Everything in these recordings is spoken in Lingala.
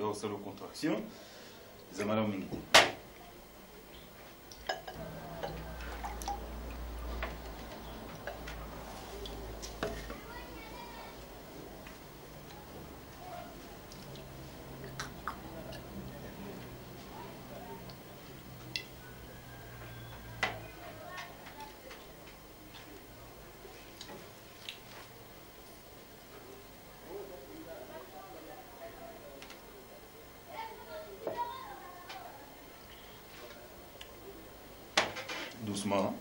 alors ça la contraction zamala mingi. Doucement,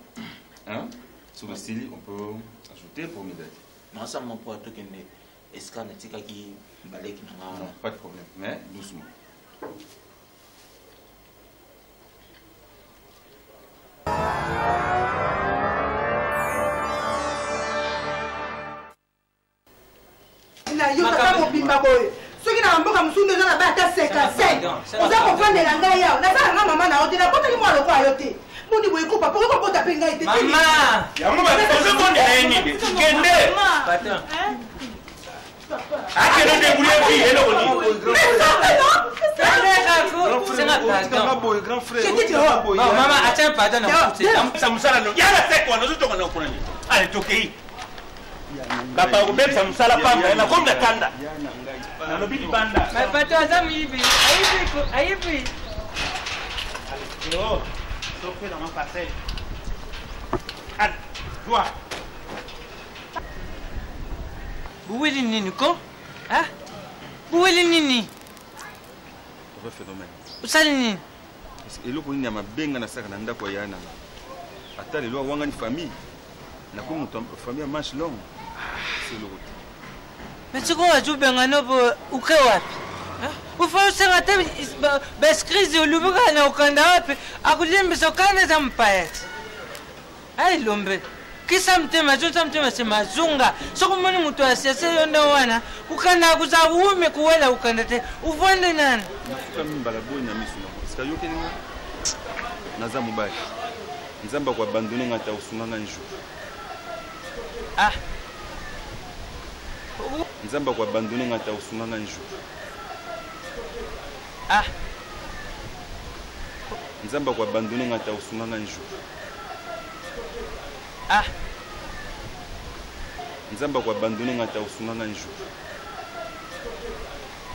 hein? Sur le style, on peut ajouter pour m'aider. Non, ça m'a pas tout qu'une escane qui balai qui n'a Non, pas de problème, mais doucement. Yo tata mobimba boye. Soki na mboka musundu eza na bata 55. Oza kofandela ngai yawo. Nazala na mama na yote na botaki mwa loko ayote. Moni boye ko papa ko bota penga ite. Mama. Ya mama ozo kondela nini? Kende. Pata. Ake no débrouiller fi elo koni. Grand frère. Maman, attends, pardon, non. Ça musala no. Ya la seko no zuto kana kunani. Ale tokei. Papa ubeb ça musala pamba na komda kanda. Na lobili banda. Mais pata azamu hivi. Hivi. Yo. Sauf dans mon passé. Allez, vois. Buweli nini ko? Ah? Buweli nini? Pas phénomène. Usali nini? Eloko nini ya mabenga na saka na ndako ya yana. Ata lelo wanga ni famille. Na ko mutu famille ya manche longue. C'est le route. Mais tu crois que tu benga no bo uke wapi? Ufa usanga te beskrizi ulubuka na ukanda wapi? Akulimbi sokane za mpayet. Ai lombe. Kisa mtema se mazunga. Soko moni mutu asiase yonda wana. Ukanda kuza ume kuwela ukanda te. Uvonde nani? Nafuka mimi balabo na misu na. Sika yoke ni naza mubali. Nzamba kwa abandonner ngata usunganga njo. Ah. Nzamba kwa abandonner ngata usunganga njo. Ah. Nzamba kwa abandonner ngata usunganga njo. Ah. Nzamba kwa abandonner ngata usunganga njo.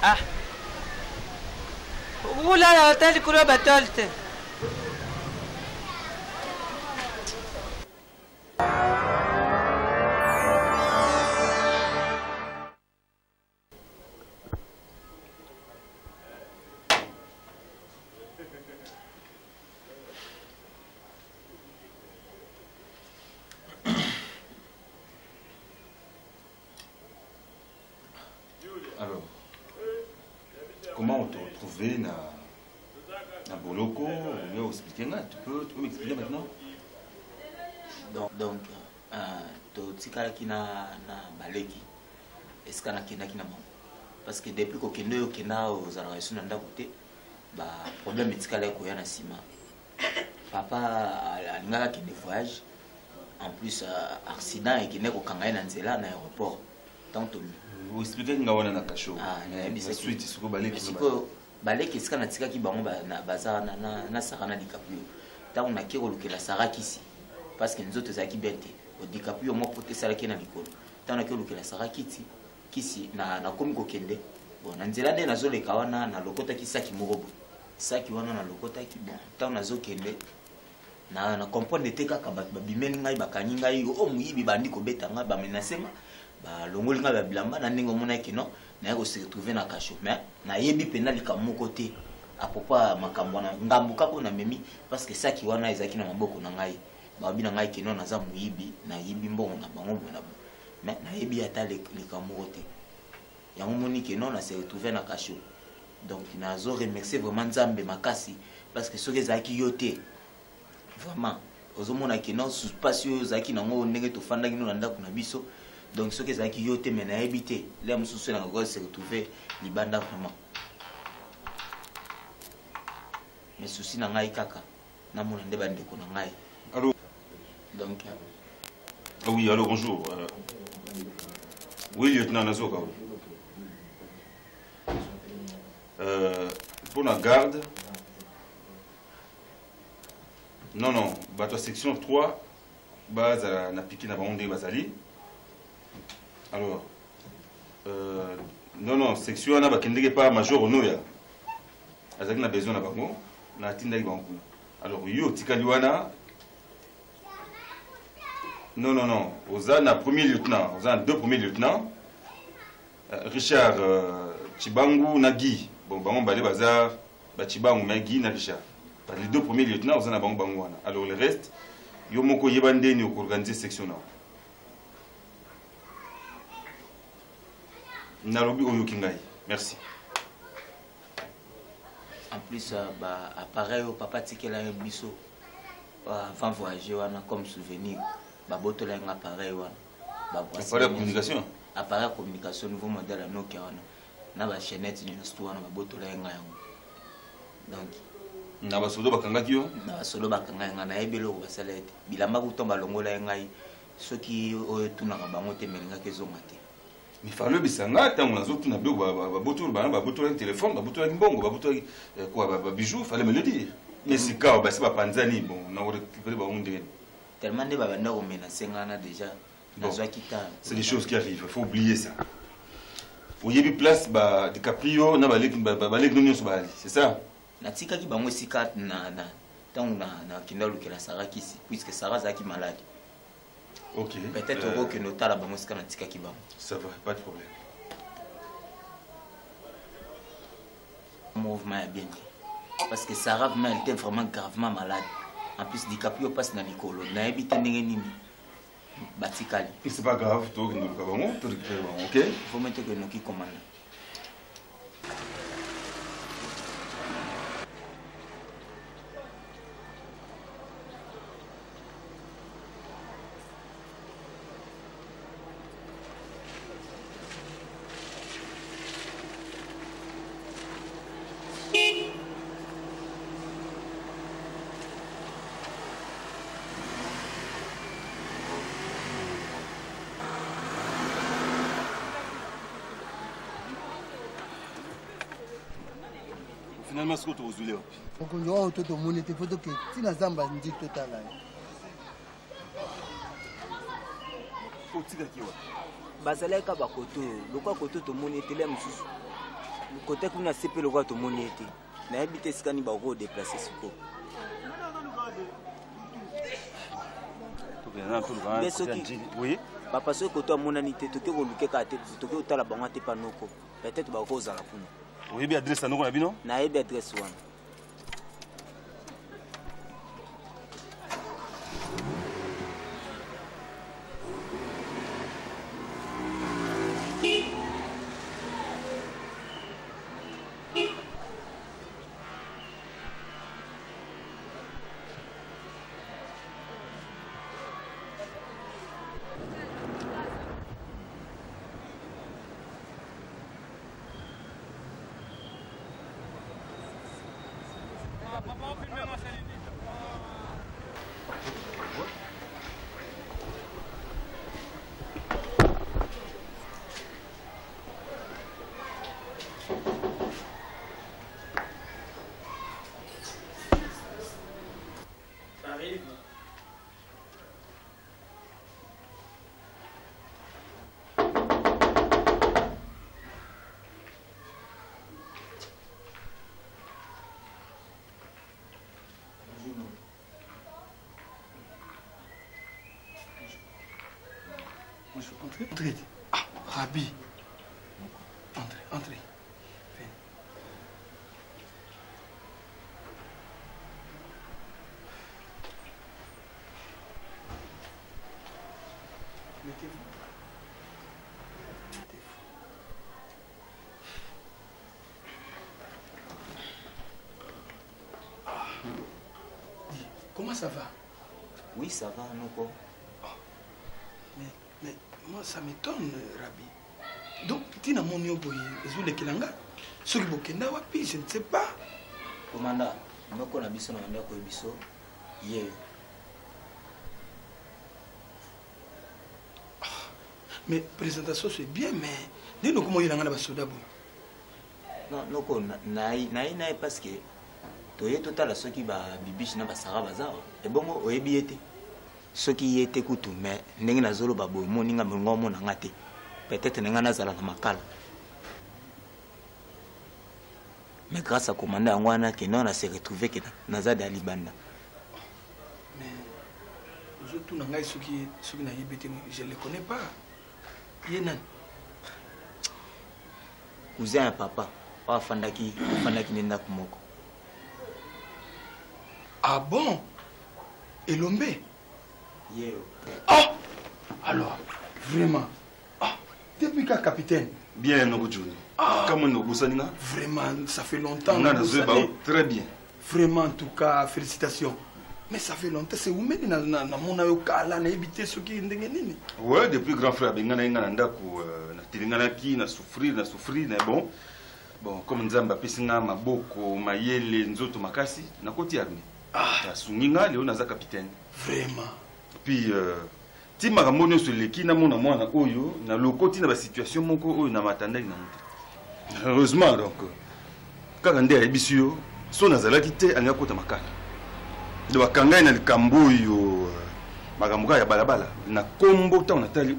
Ah. Ulala watali kulo batolte. Alors, comment on te retrouvait na Boloko? On lui a expliqué, tu peux m'expliquer maintenant? Donc, totikalaki na baleki. Est-ce qu'on a kinaki na maman? Parce que depuis qu'on kende okenda aux arraisons na ndako te, ba problème médical ko ya na sima. Papa alingaka kende voyage. En plus accident et kende ko kanga na nzela na aéroport. Tant vous expliquez nga wana na kasho. Mais la suite siko baleki. Siko baleki est-ce qu'on a tikaki bango na bazar na sarana DiCaprio. Tant na kiro lokela saraki ici. Parce que nous autres zaki bente. Au DiCaprio mo pote saraki na likolo. Tant na kiro lokela saraki ici. Kisi na komi ko kende. Bon na nzela nde nazoleka wana na lokota kisaki morobo. Saki wana na lokota ki bon. Tant nazo kende na comprendre te kaka babimeli ngai bakanyi ngai o muyibi bandi ko betanga ba menacenga. Ba longoli nga ba bilamba na ndingo mona kino na ko se retrouver na kasho mais na yebi pena likamu côté à propos makambo na ngambuka ko na memi parce que ça qui wana ezaki na maboko na ngai ba bina ngai kino na za muyibi na yibi mbongo na bango na mais na yebi ata likamu côté ya moni kino na se retrouver na kasho donc na zo remercier vraiment Nzambe makasi parce que ce que ezaki yote vraiment ozomona kino suspension ezaki na ngo ndenge to fanda kino na ndako na biso. Donc ce que qui yote mena habité là mususu na ngo se retrouver libanda vraiment mais souci na ngai kaka na mona nde bande ko na ngai. Allô. Donc ah oui, allô, bonjour. Oui, lieutenant Nazoka. pour la garde. Non, non, bateau section 3, base à la piqué dans le Bazali. Alors, non, non, section on a pas major au Noya. Azak na besoin na bango, na tinda bango. Alors, yo, Tikaliwana. Non, non, non, on a un premier lieutenant, on a 2 premiers lieutenants. Richard Chibangu Nagui, bon, Bango Balé Bazar, Chibangu Nagui na Richard. Les 2 premiers lieutenants, on a Bango Bango. Alors le reste, Yomoko Yebande ni organiser section. Nalobi Oyokingai. Merci. En plus, appareil au papa Tikela Bisso, avant voyager, comme souvenir, babotola un appareil. Appareil de communication. Appareil de communication, nouveau modèle à Nokia. Na ba chaînette ni histoire na babotola nga yango. Donc na ba solo bakanga kiyo. Na solo bakanga na ebelo ko basalete. Bilamba kutomba longola ngai soki oyo tunaka bango te melinga kezonga te. Mais fallu bisanga tant on a autres na bio babotola téléphone, babotola mbongo, babotola quoi bijoux, fallait me le dire. Mais c'est car c'est pas panzani bon, on a récupéré ba onde. Tellement de babanda ko menacer ngana déjà. Bon, c'est des choses qui arrivent, il faut oublier ça. Vous avez place DiCaprio, c'est ça? Natika qui bango sika na kindalo que la Sarah qui puisque Sarah zaki malade. OK. Peut-être que notala bango sika natika qui bango. Ça va, pas de problème. Mouvement bien. Parce que Sarah elle était vraiment gravement malade. En plus DiCaprio passe dans l'école. Na habite ndenge nini. Batikali. Et c'est pas grave, toi nous avons tout récupérer, OK? Il faut mettre que nous qui commandent. Finalement, ce que tu as voulu. Donc, on doit tout le monde était photo que si la zamba dit total là. Faut tirer qui va. Bazaleka bakoto, lokwa koto to moni était là mususu. Côté kuna sepe lokwa to moni était. Na habite skani ba ko déplacer suko. Oui. Papa so koto amona nité to ke ko lukeka te to ke otala bango te panoko. Peut-être ba ko zala kuna. Oui, bien adresse à nous, on a vu non? Na ebe adresse wana. Entrez. Ah, Rabi. Entrez. Comment ça va? Oui, ça va, Noko. Mais moi, ça m'étonne, Rabi. Donc, tu n'as mon yoboye, et les Kilanga, ceux qui bokenda wapi, je ne sais pas. Commandant, Noko na biso na ndako biso, hier. Mais présentation c'est bien, mais dis-nous comment il y a un soda. Non, noko naï parce que toye total ceux qui ba bibiche na basara bazar et bongo oyebi ete ceux qui étaient kutu mais ndenge na zolo babo moninga mongo mona ngate peut-être nenga nazala na makala mais grâce à commandant ngwana que non a se retrouver que nazada libanda mais je tout nanga ceux qui na yebete je les connais pas yenan cousin à papa afandaki nenda kumoko. Ah bon? Elombe? Yeah. Ah! Alors, vraiment. Ah, depuis quand capitaine? Bien, Nogojouni. Ah! Comment nous vraiment, ça fait longtemps. Très bien. Vraiment, en tout cas, félicitations. Mais ça fait longtemps, c'est où même na mona yo kala na éviter ce qui ndenge nini? Ouais, depuis grand frère bengana ngana ndako na tilingana ki na souffrir na bon. Bon, comme Nzamba Pissinga, Maboko, Mayele, Nzoto Makasi, na koti armée. Ah, Sunginga, Léo Naza capitaine. Vraiment. Puis, ti maramonio sur l'équipe, na mona mwana oyo, na lokoti na ba situation moko oyo na matanda na mutu. Heureusement donc, quand on est bisio, son nazala kité anga kota makala. Do akanga na likambo yo magamuka ya balabala na kombo ta on atali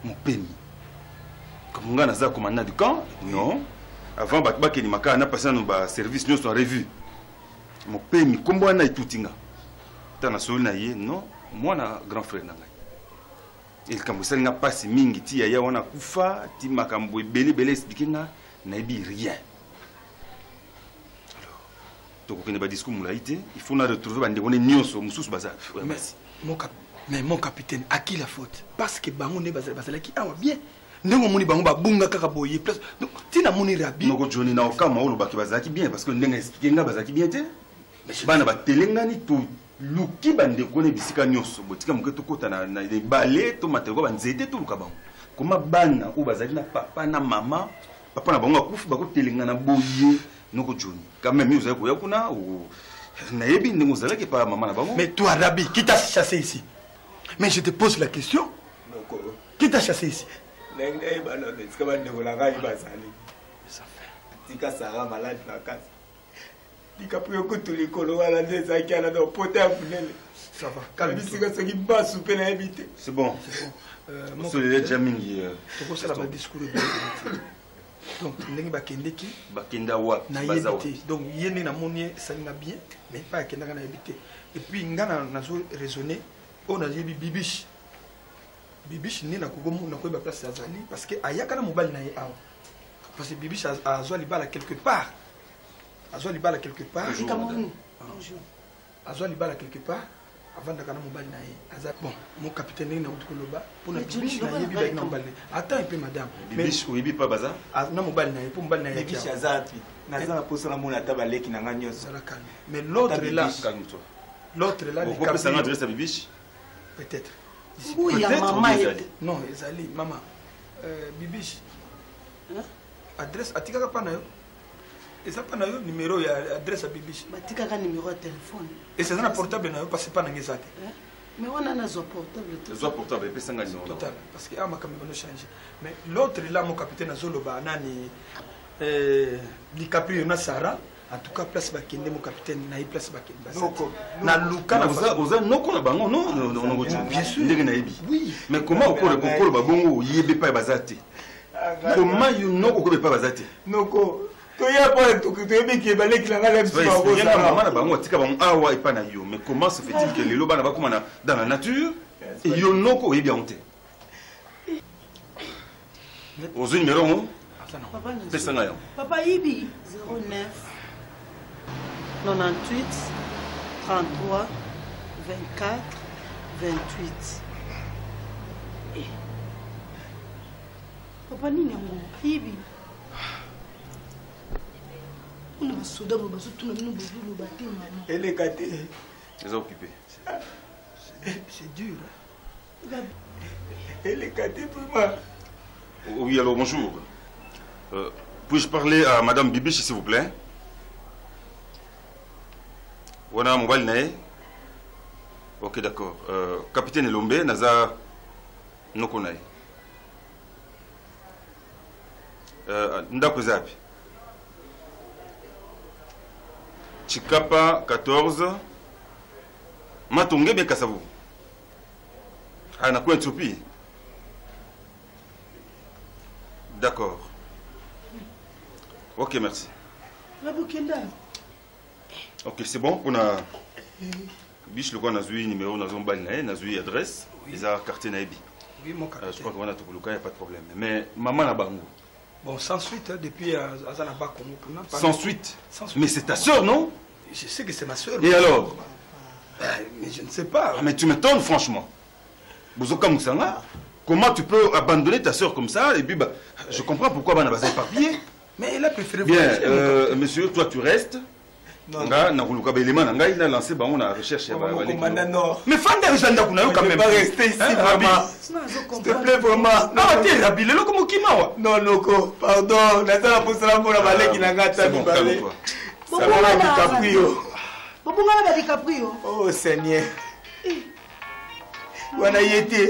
mopeni. Comme nga naza commandant du camp, non. Avant batbaki ni makala na passé na service nous sont revu. Mon père mi kombo na itutinga. Tana soli na ye non, moi na grand frère na ngai. Il kambo salinga passe mingi ti ya wana kufa, ti makambo belé expliquer na ebi rien. Alors, to ko kene ba discours mulaité, il faut na retrouver bande bonne nyonso mususu baza. Mais mon capitaine, à qui la faute? Parce que bango ne bazala ki awa bien. Ndenge moni bango babunga kaka boye place donc tina moni rabi noko Johnny na okama olo baki bazaki bien parce que ndenge expliquer nga bazaki bien te bana ba telengani to luki bande kone bisika nyonso botika muketo kota na balé to mateko banzete to luka bango koma bana o bazaki na papa na mama papa na bango akufu bako telengana boye noko Johnny quand même vous avez koya kuna ou na yebi ndenge ozalaki pa mama na bango. Mais toi Rabi qui t'a chassé ici? Mais je te pose la question, qui t'a chassé ici? C'est bon. Donc, et puis, on a raisonné, on a dit bibiche. Bibiche ni na kugomu na koyeba place azali parce que ayaka na mobali na ye awa parce que bibiche azwa libala quelque part azwa libala quelque part azwa libala quelque part avant d'aka na mobali na ye azali bon mon capitaine na utukoloba pour na bibiche na yebi ba na mobali attends un peu madame bibiche oyebi pa baza na mobali na ye pour mobali na ye bibiche azati na za poso na mona tabaleki na nga nyonso mais l'autre là les capitaine adresse à bibiche peut-être. Oui, maman. Non, Ezali, maman. Bibiche. Adresse, atika pas na yo. Eza pas na yo numéro ya adresse à Bibiche. Atika ka numéro de téléphone. Et c'est un portable na yo parce que pas na ngezate. Mais on a un portable. Zo portable, et ça ngani total parce que ama kamera no changer. Mais l'autre là mon capitaine azoloba nani Likapri na Sara. En tout cas, place bakende mon capitaine na place bakende. Na luka na oza noko na bango non bien sûr. Oui. Mais comment okole babongo yebe pa bazate? Comment you noko ko pa bazate? Noko to ya pas to yebi ki baleki la ngala msi ba ko ça. Maman na bango tika bango awa epa na yo. Mais comment se fait-il que les loba na ba komana dans la nature et yo noko yebi honte? Ozo numéro mo? Papa Ibi 09 98 33 24 28. Papa nini yango Ibi. On a soda mo baso tuna mino bozulu bati maman. Elle est caté. Ils sont occupés. C'est dur. Elle est caté maman. Oui, alors bonjour. Puis-je parler à Madame Bibiche, s'il vous plaît? Wana mobile nae. Ok, d'accord. Capitaine Elombe, naza noko nae. Ndako zapi. Chikapa 14. Matonge Bekasavu. Ah, na quoi Éthiopie? D'accord. Ok, merci. Ok, c'est bon. On a. Biche le quoi, on a eu numéro, on a eu adresse. Ils ont quartier Naïbi. Oui, mon quartier. Je crois qu'on a tout le cas, il n'y a pas de problème. Mais maman là-bas. Bon, sans suite, depuis Azanaba. Sans suite? Mais c'est ta soeur, non? Je sais que c'est ma soeur. Et alors? Mais je ne sais pas. Mais tu m'étonnes, franchement. Bozoka Moussanga, comment tu peux abandonner ta soeur comme ça? Et puis, bah, je comprends pourquoi on a besoin d'éparpiller. Mais il a préféré bien, monsieur, toi tu restes. Non, il a lancé la recherche. Mais Fanda, je ne quand même pas rester ici, vraiment. S'il te plaît, vraiment. Non, tu es Rabi, le loco Mokimawa. Non, loco, pardon. Nathan a poussé la pour la balai qui n'a pas tenu. Ça va, DiCaprio. DiCaprio. Oh, Seigneur. Où on a y été?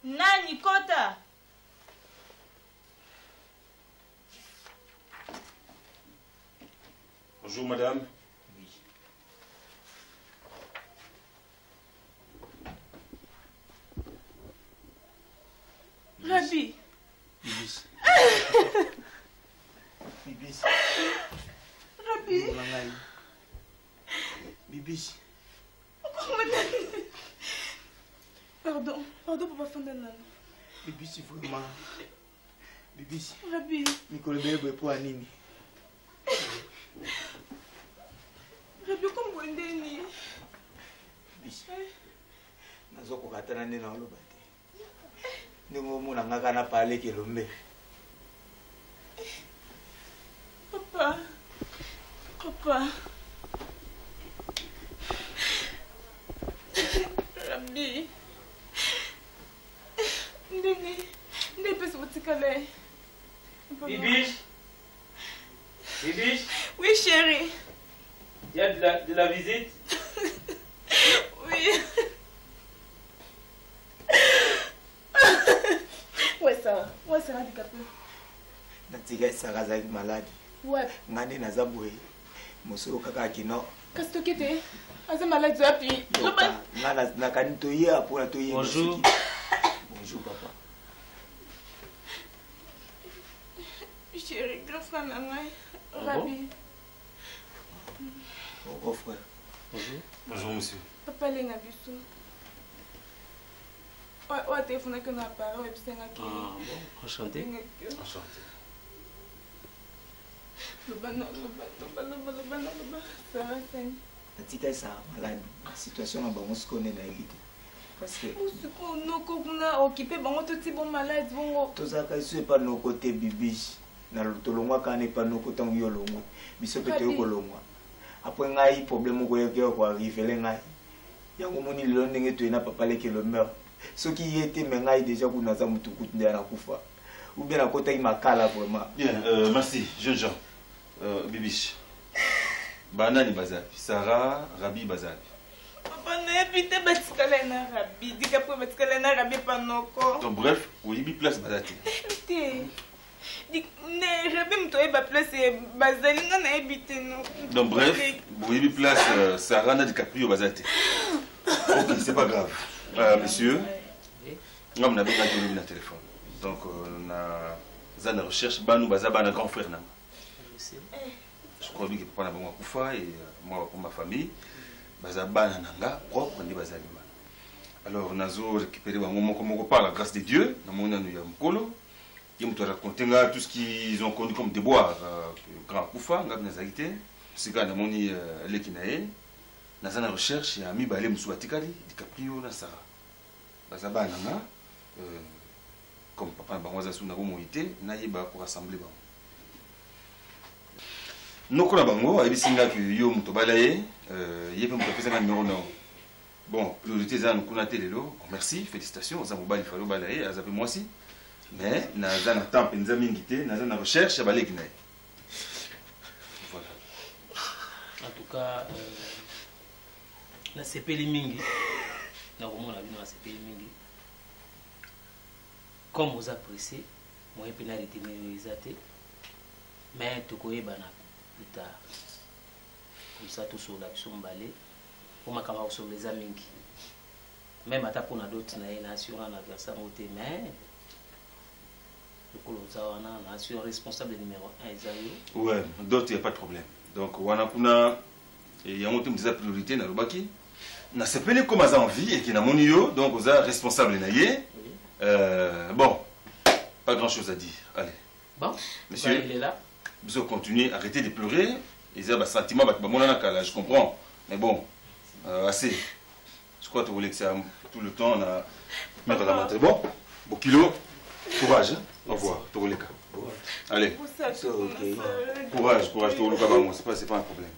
Nani Kota? Bonjour madame. Oui. Rabi. Bibis. Bibis. Rabi. Bibis. Pardon, papa Fandana. Bibis, vraiment. Bibis. Rabi. Nicole Bebe pour Anini. Rabi, comment vous êtes? Bibis. Nazo kokatana nde na oloba te. Ndenge omona ngaka na parler kelombe. Papa. Papa. Rabi. Ndenge pesa utikale. Bibiche. Bibiche. Oui, chérie. Il y a de la visite? Oui. Ouais, ça va, DiCaprio. Natika Sarazaki malade. Ouais. Ngane nazabwe. Mosolo kaka kino. Qu'est-ce que tu es? Aza malade zapi. Ngana nakani toya pour toyer. Bonjour. Bonjour papa. Chérie, grand frère Nangai. Rabi. Oh frère. Bonjour. Bonjour monsieur. Papa Lena Bissou. Ouais, téléphone que nous apparaît, ouais, puis Ah bon, enchanté. Enchanté. Ça va, c'est. Natika ça malade. Situation na bango skone na elite. Parce que on a occupé bango tout petit bon malade bongo. tozaka su pas nos côtés bibiche. Na tolongwa kana pas nos côtés yolongo. Biso pete yokolongwa. Après ngai problème ko yeke ko arriver le ngai. Yango moni lelo ndenge to ena papa leke le meurt. Ce qui était mengai déjà pour naza mutukutu ndia na kufa. Ou bien à côté makala vraiment. Bien, merci, jeune Jean. Bibiche. Banani Bazapi. Sarah, Rabi Bazapi. Papa n'habite batikale na Rabi. DiCaprio batikale na Rabi panoko. Donc bref, oui, il place Bazati. Évitez. Ne Rabi mtoye ba place bazali nga na éviter non. Donc bref, oui, il place Sarah na DiCaprio Bazati. Ok, c'est pas grave. Monsieur, on a bien gagné le téléphone. Donc on a une recherche, nous basons un grand frère. Je crois que pour la Koufa et moi pour ma famille, bazabana nanga propre ni bazalima. Alors on a récupéré un moment comme on parle la grâce de Dieu, dans mon anu ya mkolo. Ils m'ont raconté tout ce qu'ils ont connu comme déboire grand Koufa, ngab nazalité, c'est quand on y lekinae. Dans une recherche, il y a mis balé moussouatikali, DiCaprio na Sarah. Bazabana nanga comme papa bangoza suna ko moité na yeba ko rassembler ba. Noko na bango abisinga que yo muto balaye yebe muto pesa na numéro non. Bon, priorité za nkuna telelo. Merci, félicitations za mobali falo balaye azape moi aussi. Mais na za na temps penza mingité, na za na recherche ya baleki na. Voilà. En tout cas la sepeli mingi na komona bino la sepeli mingi. comme vous appréciez, moi je peux retenir les athées, mais tout le monde plus tard. Comme ça, tout sur l'action balai, pour ma camarade sur les amis. Même à ta pour d'autres nations, on a versé mais le colossal, on a nation responsable numéro 1, Isaïe. Ouais, d'autres, il n'y a pas de problème. Donc, on a il y a une priorité dans le baki. On a sepelé comme ça en vie et qui n'a mon yo, donc on a responsable naïe. Bon, pas grand chose à dire. Allez. Bon, monsieur, il est là. Vous continuez, arrêtez de pleurer. Ils ont un sentiment, je comprends. Mais bon, assez. Je crois que vous voulez que ça tout le temps, on a mettre la main. Bon, bon kilo, courage. Au revoir, tout le cas. Allez. Courage, courage, tout le cas. C'est pas un problème.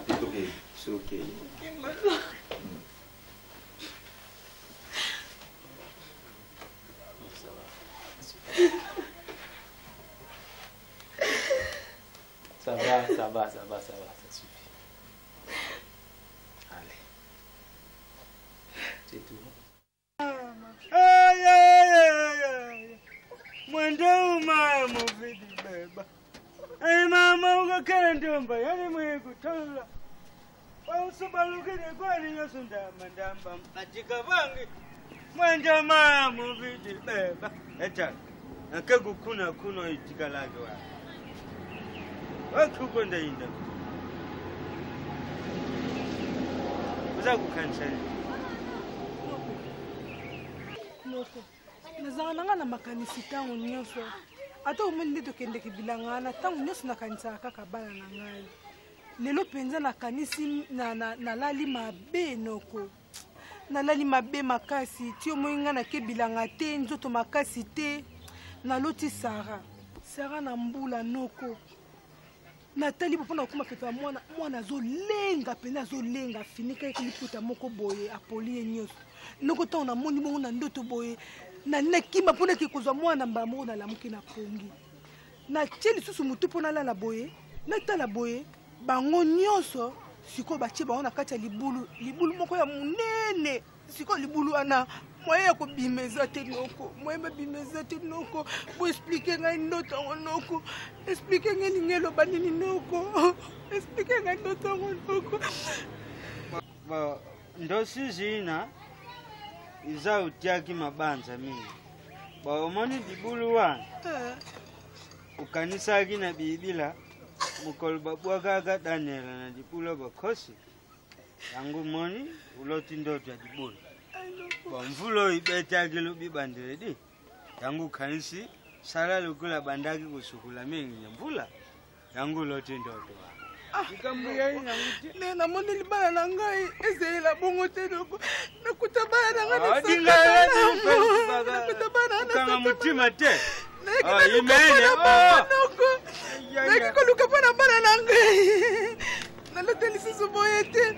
C'est ok. C'est ok. Ça va, ça suffit. Allez. C'est tout. Mwendo mama vidi beba. Ai mama ukakala ndomba yani mwe kutola. Pausubalukile kwani yosunda mandamba matika bangi. Mwendo mama vidi beba. Eta. Akakukuna kuno itika lake wa. Wakukonda inda. Uza kukansani. Noko. Nazanga nanga na makanisi tango nyonso. Ata omoni nde tokendeki bilanga na tango nyonso nakanisaka kaka bana na ngai. Lelo penza nakanisi nalali mabe noko. Nalali mabe makasi. Ti omoni nga nake bilanga te nzoto makasi te. Naloti Sara. Sara na mbula noko. Natali mpona okoma pepe mwana azolenga pena azolenga finika ekiliputa moko boye apoli nyonso. Noko tango namoni bongo na ndoto boye. Na nekima mpona kikozwa mwana mbala moko nalamuki na pongi. Na tie lisusu mutu mpona lala boye, natala boye, bango nyonso siko batie bango na kati ya libulu moko ya munene. Siko libulu wana moye ya kobimeza te noko, moye babimeza te noko. Bo expliquer ngai ndoto yango noko, expliquer ngai ninge eloba nini noko, expliquer ngai ndoto yango noko. Ndosi zina iza utiaki mabanza mingi. Ba omoni dibulu wana. Ukanisa na bibila mukolo babwaga Daniel na dibulu bakosi. Yangu moni uloti ndoto ya dibulu. Ba mvulo ibeta kilo bibandire di. Yangu kanisi sala lukula bandaki kusukula mingi nyambula. Yangu uloti ndoto. Nena moni libala na ngai ezela bongo te noko nakuta bana na ngai nakutaba mutima te nakikoluka mpo na bana na ngai nalota lisusu boye te.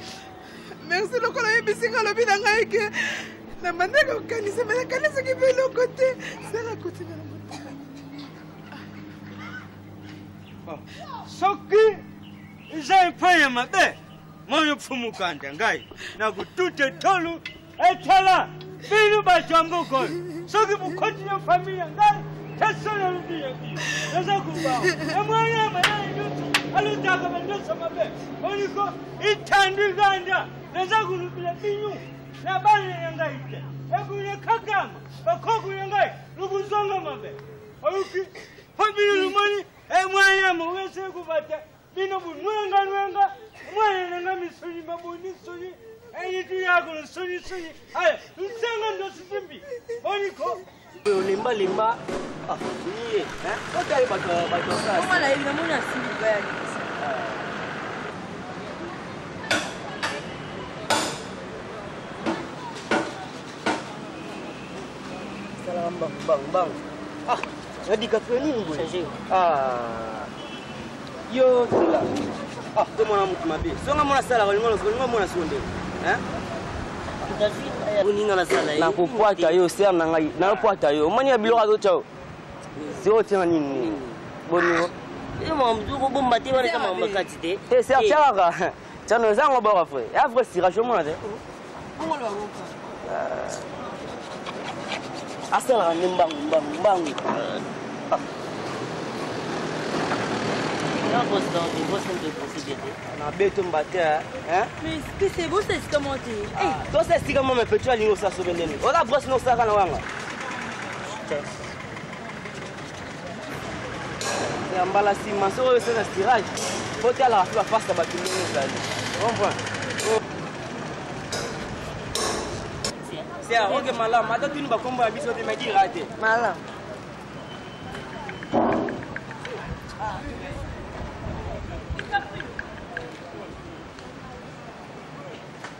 Merci lokola yebisinga lobi na ngai ke na bandaka kokanisa me nakanisaki mpe eloko te sala kotinga na motima. Soki Isa ipanya mabe, moyo pfumukanda ngai, na kutute tolu, etala, binu bachambuko, soki bukoti ya familia ngai, teso na rudi ya biyo, nasa kubao, emwana mayani nutu, alutaka mendosa mabe, oniko, itandi ganda, nasa kurubila binyu, na bani ya ngai ite, ekune kakama, bakoku ya ngai, lukuzonga mabe, oruki, familia lumani, emwana mwese kubata, Bino bunwenga mwana na misuri mabuni suri ayitu yako suri ay nsenga ndo sitimbi oniko limba niye otali bato sasa mwana ile mwana simbi baya salam bang ngadi ka nini boy Yo, sila. Tu mwana mtu mabe. Songa mwana sala kwa ngono mwana sonde. Uninga na sala hii. Na kupwata yo sera na ngai. Na kupwata yo. Mani ya biloka zo chao. Sio tena nini. Boni. Yo mtu ko bomba te wale kama mbakati te. Te sera chaka. Chano zango ba frère. Ya frère sira cho mwana te. Bongo lo asalaka nde mbangu nabeto mbate mais c'est beau c'est comment tu tosa esika mo mepetu alingi osasobe ndeni oza brosse nosalaka na wanga ya mbala nsima soki oyo esena stirage po tialaka fi bapasta bato ndenge ezali comprendre sia oke malamu ata tuni bakombo ya biso te mekira te malamu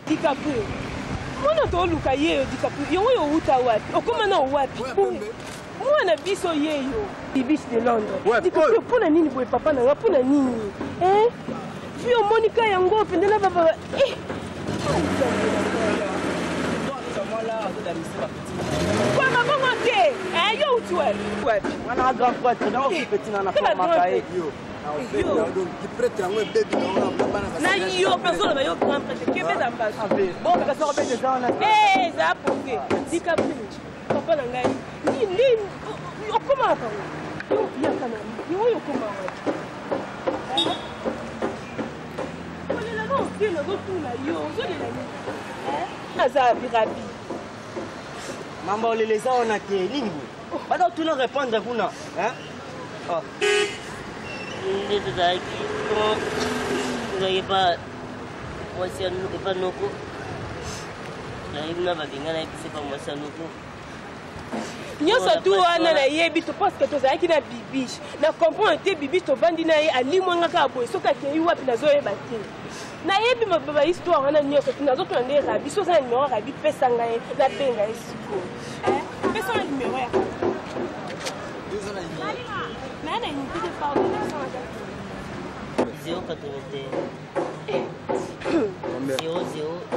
DiCaprio mwana toluka yeyo DiCaprio yongo yo wuta wapi okoma na wapi mwana biso yeyo Bibiche de Londres DiCaprio mpona nini boye papa nanga mpona nini fi omonika yango pendela baba kwama bongo te yo uti wapi wana grand prêtre dango kipetina na famaka ye na yo personne ba yo grand prêtre kebeza mbaso bon peka soko bete zana za poke DiCaprio papa na ngai ni okoma ka yo yakana yo yokoma wapi olela no kila go tuna yo olela ni aza birabi mamba oleleza ona te nini bada otuna répondre kuna nde tozalaki tozalaki mwasi ya nuku epa noko tozalaki kuna babenga na yebise pa mwasi ya nuku nyonso tu wana nayebi to parce que tozalaki na Bibiche na comprendre te Bibiche tovandi na ye alimwangaka aboye soki akei wapi nazoyeba te nayebi mababa histoire wana nyonso te nazotuna nde rabi so oza na numero ya rabi pesanga ye nabenga ye sikoyo pesa na numero ya nana initide pardon 081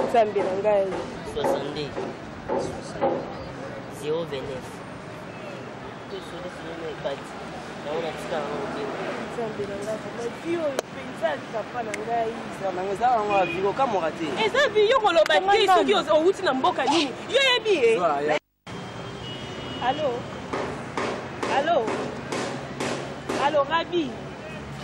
nzambe na ngai 62 029 eza vi yo koloba te soki owuti na mboka nini yo yebi ye allo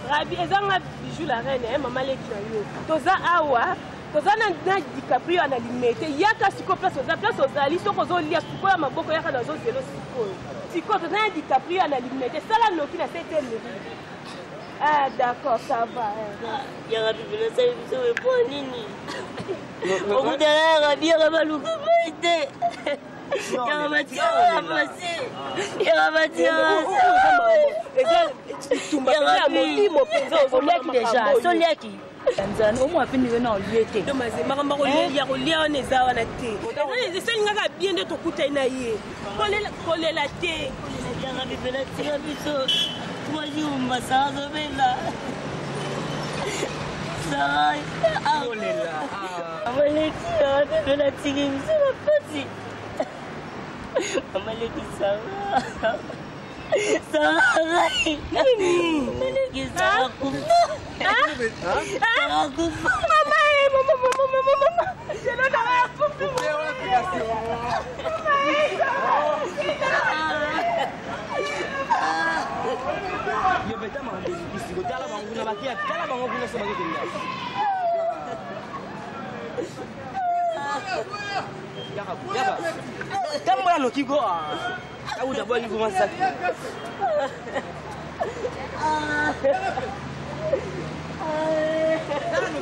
rabi ezanga bijou la reine mama leki na yo toza awa toza na DiCaprio ana limete yaka sikoyo place ozali soki ozolia sikoyo ya maboko yaka na ozozelo sikoyo toza na DiCaprio ana limete sala noki na setemeri d'accord ça va yaka bibina sali biso wepo nini okutala yaka biyaka baluka baite yaka batiaka pase yaka batiaka soliaki deja soliaki nzani omo apindi we na olie te makambo ya kolia wana eza wana te esalingaka bien nde tokutai na ye kolela te yaka bibela tika biso twaliumba sara zobela sara amaleki yaka bibela tiki biso bapasi amaleki sara Sarai. Malagi sa ako. Mama, Sino na ako? Yo beta mande bisigo tala bangu na bakia tala bangu kuna so bakia. Yaka. Kama no kigo au da bali kuma saki. No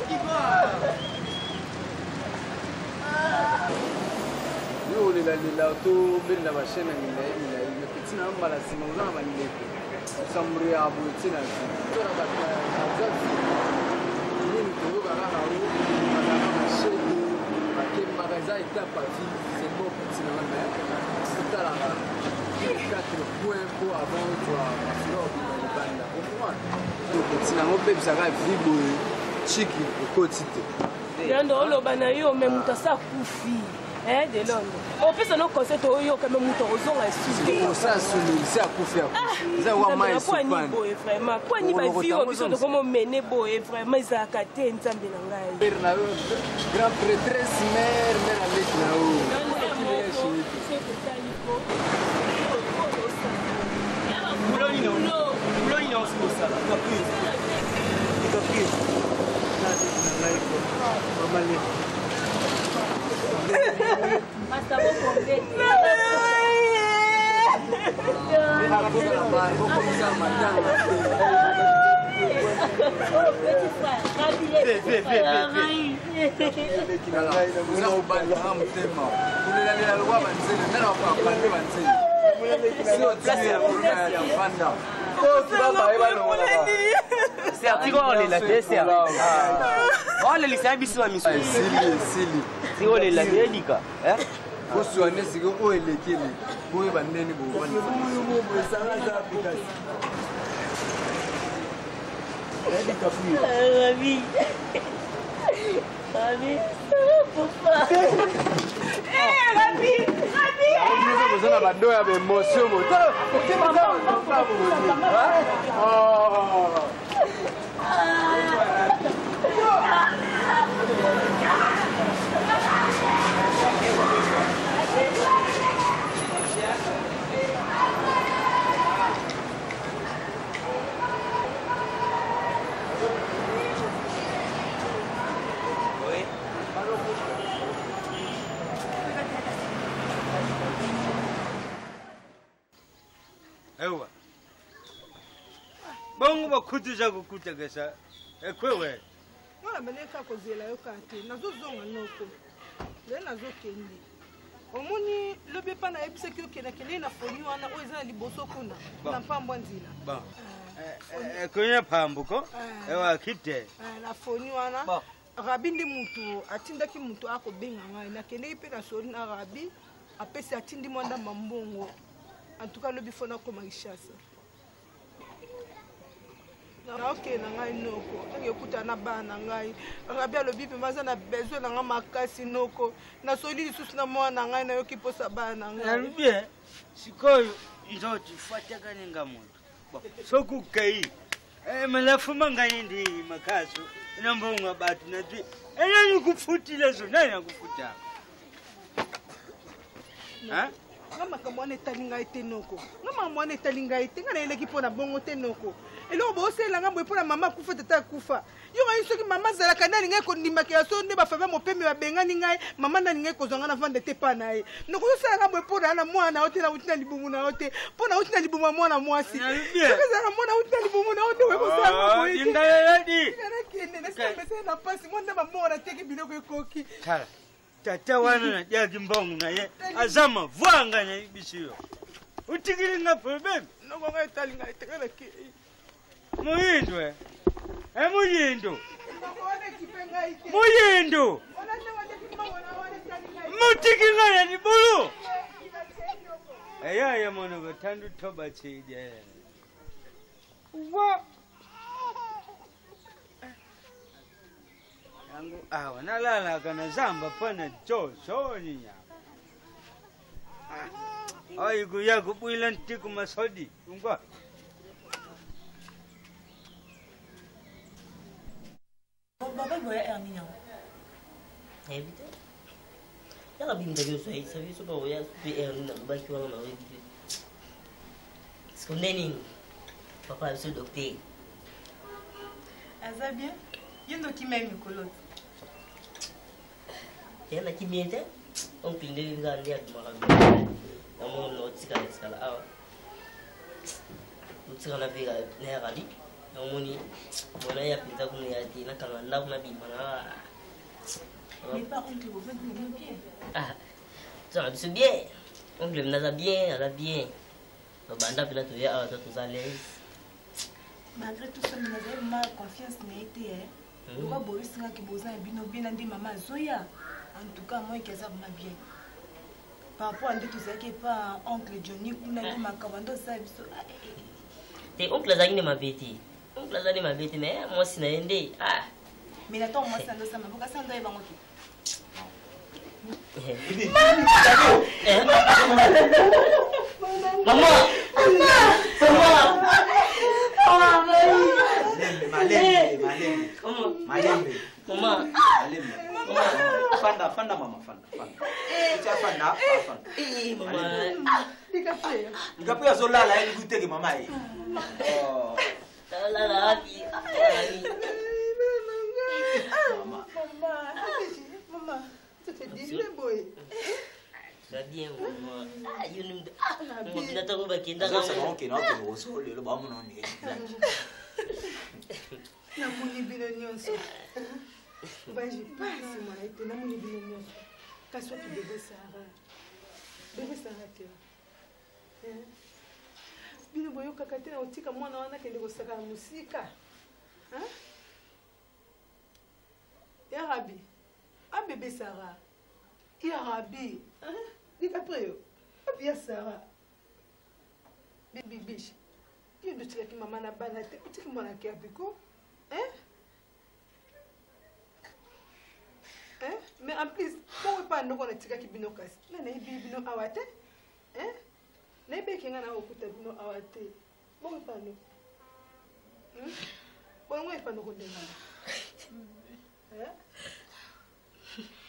kigo. Yo le la to ben la machine mina le petit na mbala sima uzana banile. Samri abu tina. Tora ba zafi. Nini ko ba na haru na machine ke magasin est à Paris, c'est bon petit na na. C'est là. 4 points pour avant toi parce que banda. Donc petit na mo bebe saka vibo chiki okotite. Yando oloba na yo me mutasa kufi. De Londres. On peut se nos concept oyo quand même muto ozonga studio. Ça c'est à kufi. Ça wa mai super. Vraiment. Kwa ni ba vie obiso de comment mener boye vraiment za kate nzambe na ngai. Grand prêtresse mère avec na o. Ewa. Bongo bakutuza kukutegesa. Ekwewe. Wala meneka kozela yo kate. Nazozonga noko. Le nazokende. Omoni lobe pa na ebise ki okena kele na foni wana o eza na liboso kuna. Na pambwa nzila. Ba. Ekonya pambuko. Ewa kite. Na foni wana. Rabi ndi mutu atindaki mutu akobenga ngai nakende ipe na soni na rabi apesi atindi mwanda mambongo. En tout cas, le bifon a comme richesse. Ok, nangai noko. Tangi okuta na ba nangai. Rabia le bipe maza na besoin nanga makasi noko. Na soli lisusu na mwana ngai na yoki posa ba nangai. Nalubie. Sikoyo izoti fataka ninga muntu. Soku kai. Malafuma ngai ndi makaso. Nambonga batu na twi. Enani kufutile zo nani akufuta. Ha? Ngama kamwana etalinga etenoko. Ngama mwana etalinga etenga na eleki pona bongo tenoko. Elo bosela ngamba pona mama kufa tata kufa. Yo ngai soki mama zala kanali ngai ko ndimaki ya so nde ba fave mo pemi ba bengani ngai mama na ngai ko zonga na vande te pa na ye. Noko sala ngamba pona na mwana ote na utina libumu na ote. Pona utina libumu mwana mwasi. Soki zala mwana utina libumu na ote we ko sala mo. Inda yadi. Kana kende na sema na pasi mwana ba mwana teki biloko ekoki. Kala. Tata wana na jagi mbongo na ye azama vwanga na ibisiyo utigiri nga problem noko nga etalinga etekele ki muyindo muyindo muyindo mutiki nga ya ni bulu ya mwana batandu toba chide wa yangu awa nalala kana zamba pana joso ninya ai kuya kubuila ntiku masodi ngwa baba boya erminya evite yala bimda yo so isa viso ba boya be erminya ba kiwa na wendi skondeni papa so docteur aza bien yendo kimemi kolot Tena kimiente, oncle ndio ngani ya kumaka. Namo no tsikala awa. Tsikala vega ne radi. Namo ni bona ya pinta kuna ya tina kanga na kuna bimana. Mais pas oncle vous faites bien. Ah. Ça c'est bien. Oncle mnaza bien, ala bien. Banda pila tu ya awa tu za l'aise. Malgré tout ça, nous ma confiance n'a été pourquoi Boris nga ki boza bino bien ndi mama zoya. En tout cas, moi, qui ça m'a bien. Par rapport à tout ça, qui pas oncle Johnny, kuna ni makabando ça biso. Te oncle Zani ma bêti. Oncle Zani ma bêti, mais moi si na ende. Ah. Mais attends, moi ça ndo ça ma boka ça ndo eba ngoki. Maman. Maman. Fanda mama fanda. Icha fanda. Mama. Nikapia zola la ili kuteke mama hii. Oh. Lala hapi. Mama. te dis, mais boy. Ça bien, moi. Ah, you know. Ah, on va t'attendre à Kinda. Ça va, ok, non, tu vas sauver le bas, mon ami. Na moni bino nyonso. Bah, j'ai pas si moi été na moni bino nyonso. Kaso ki bébé Sarah. Bébé Sarah te. Bino boyo kakate na otika mwana wana kende kosaka musika. Hein? Ya Rabi. Ah bébé Sarah. Ya Rabi. Hein? Dis après yo. Ah bien Sarah. Bibi biche. Yo de tika ki mama na bana te. Otika mwana ki abiko. Hein? Hein? Mais en plus, pourquoi pas nous on a tika ki bino kasi? Na na ibi bino awate? Hein? Na ibi ki ngana okuta bino awate. Pourquoi pas nous? Hein? Pourquoi pas nous on demande? Hein?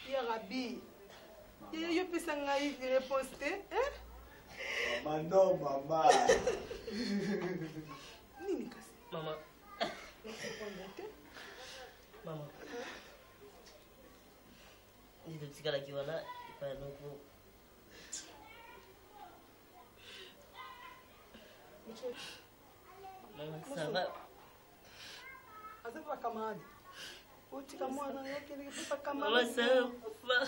Ya Rabi. Yo pesa ngai réponse te, hein? Maman non, maman. Nini kasi? Maman. Maman. Ni tika la kiwana pa noko. Maman, ça va? Asa pa camarade. O tika mwana yake ni pa camarade. Maman, ça va?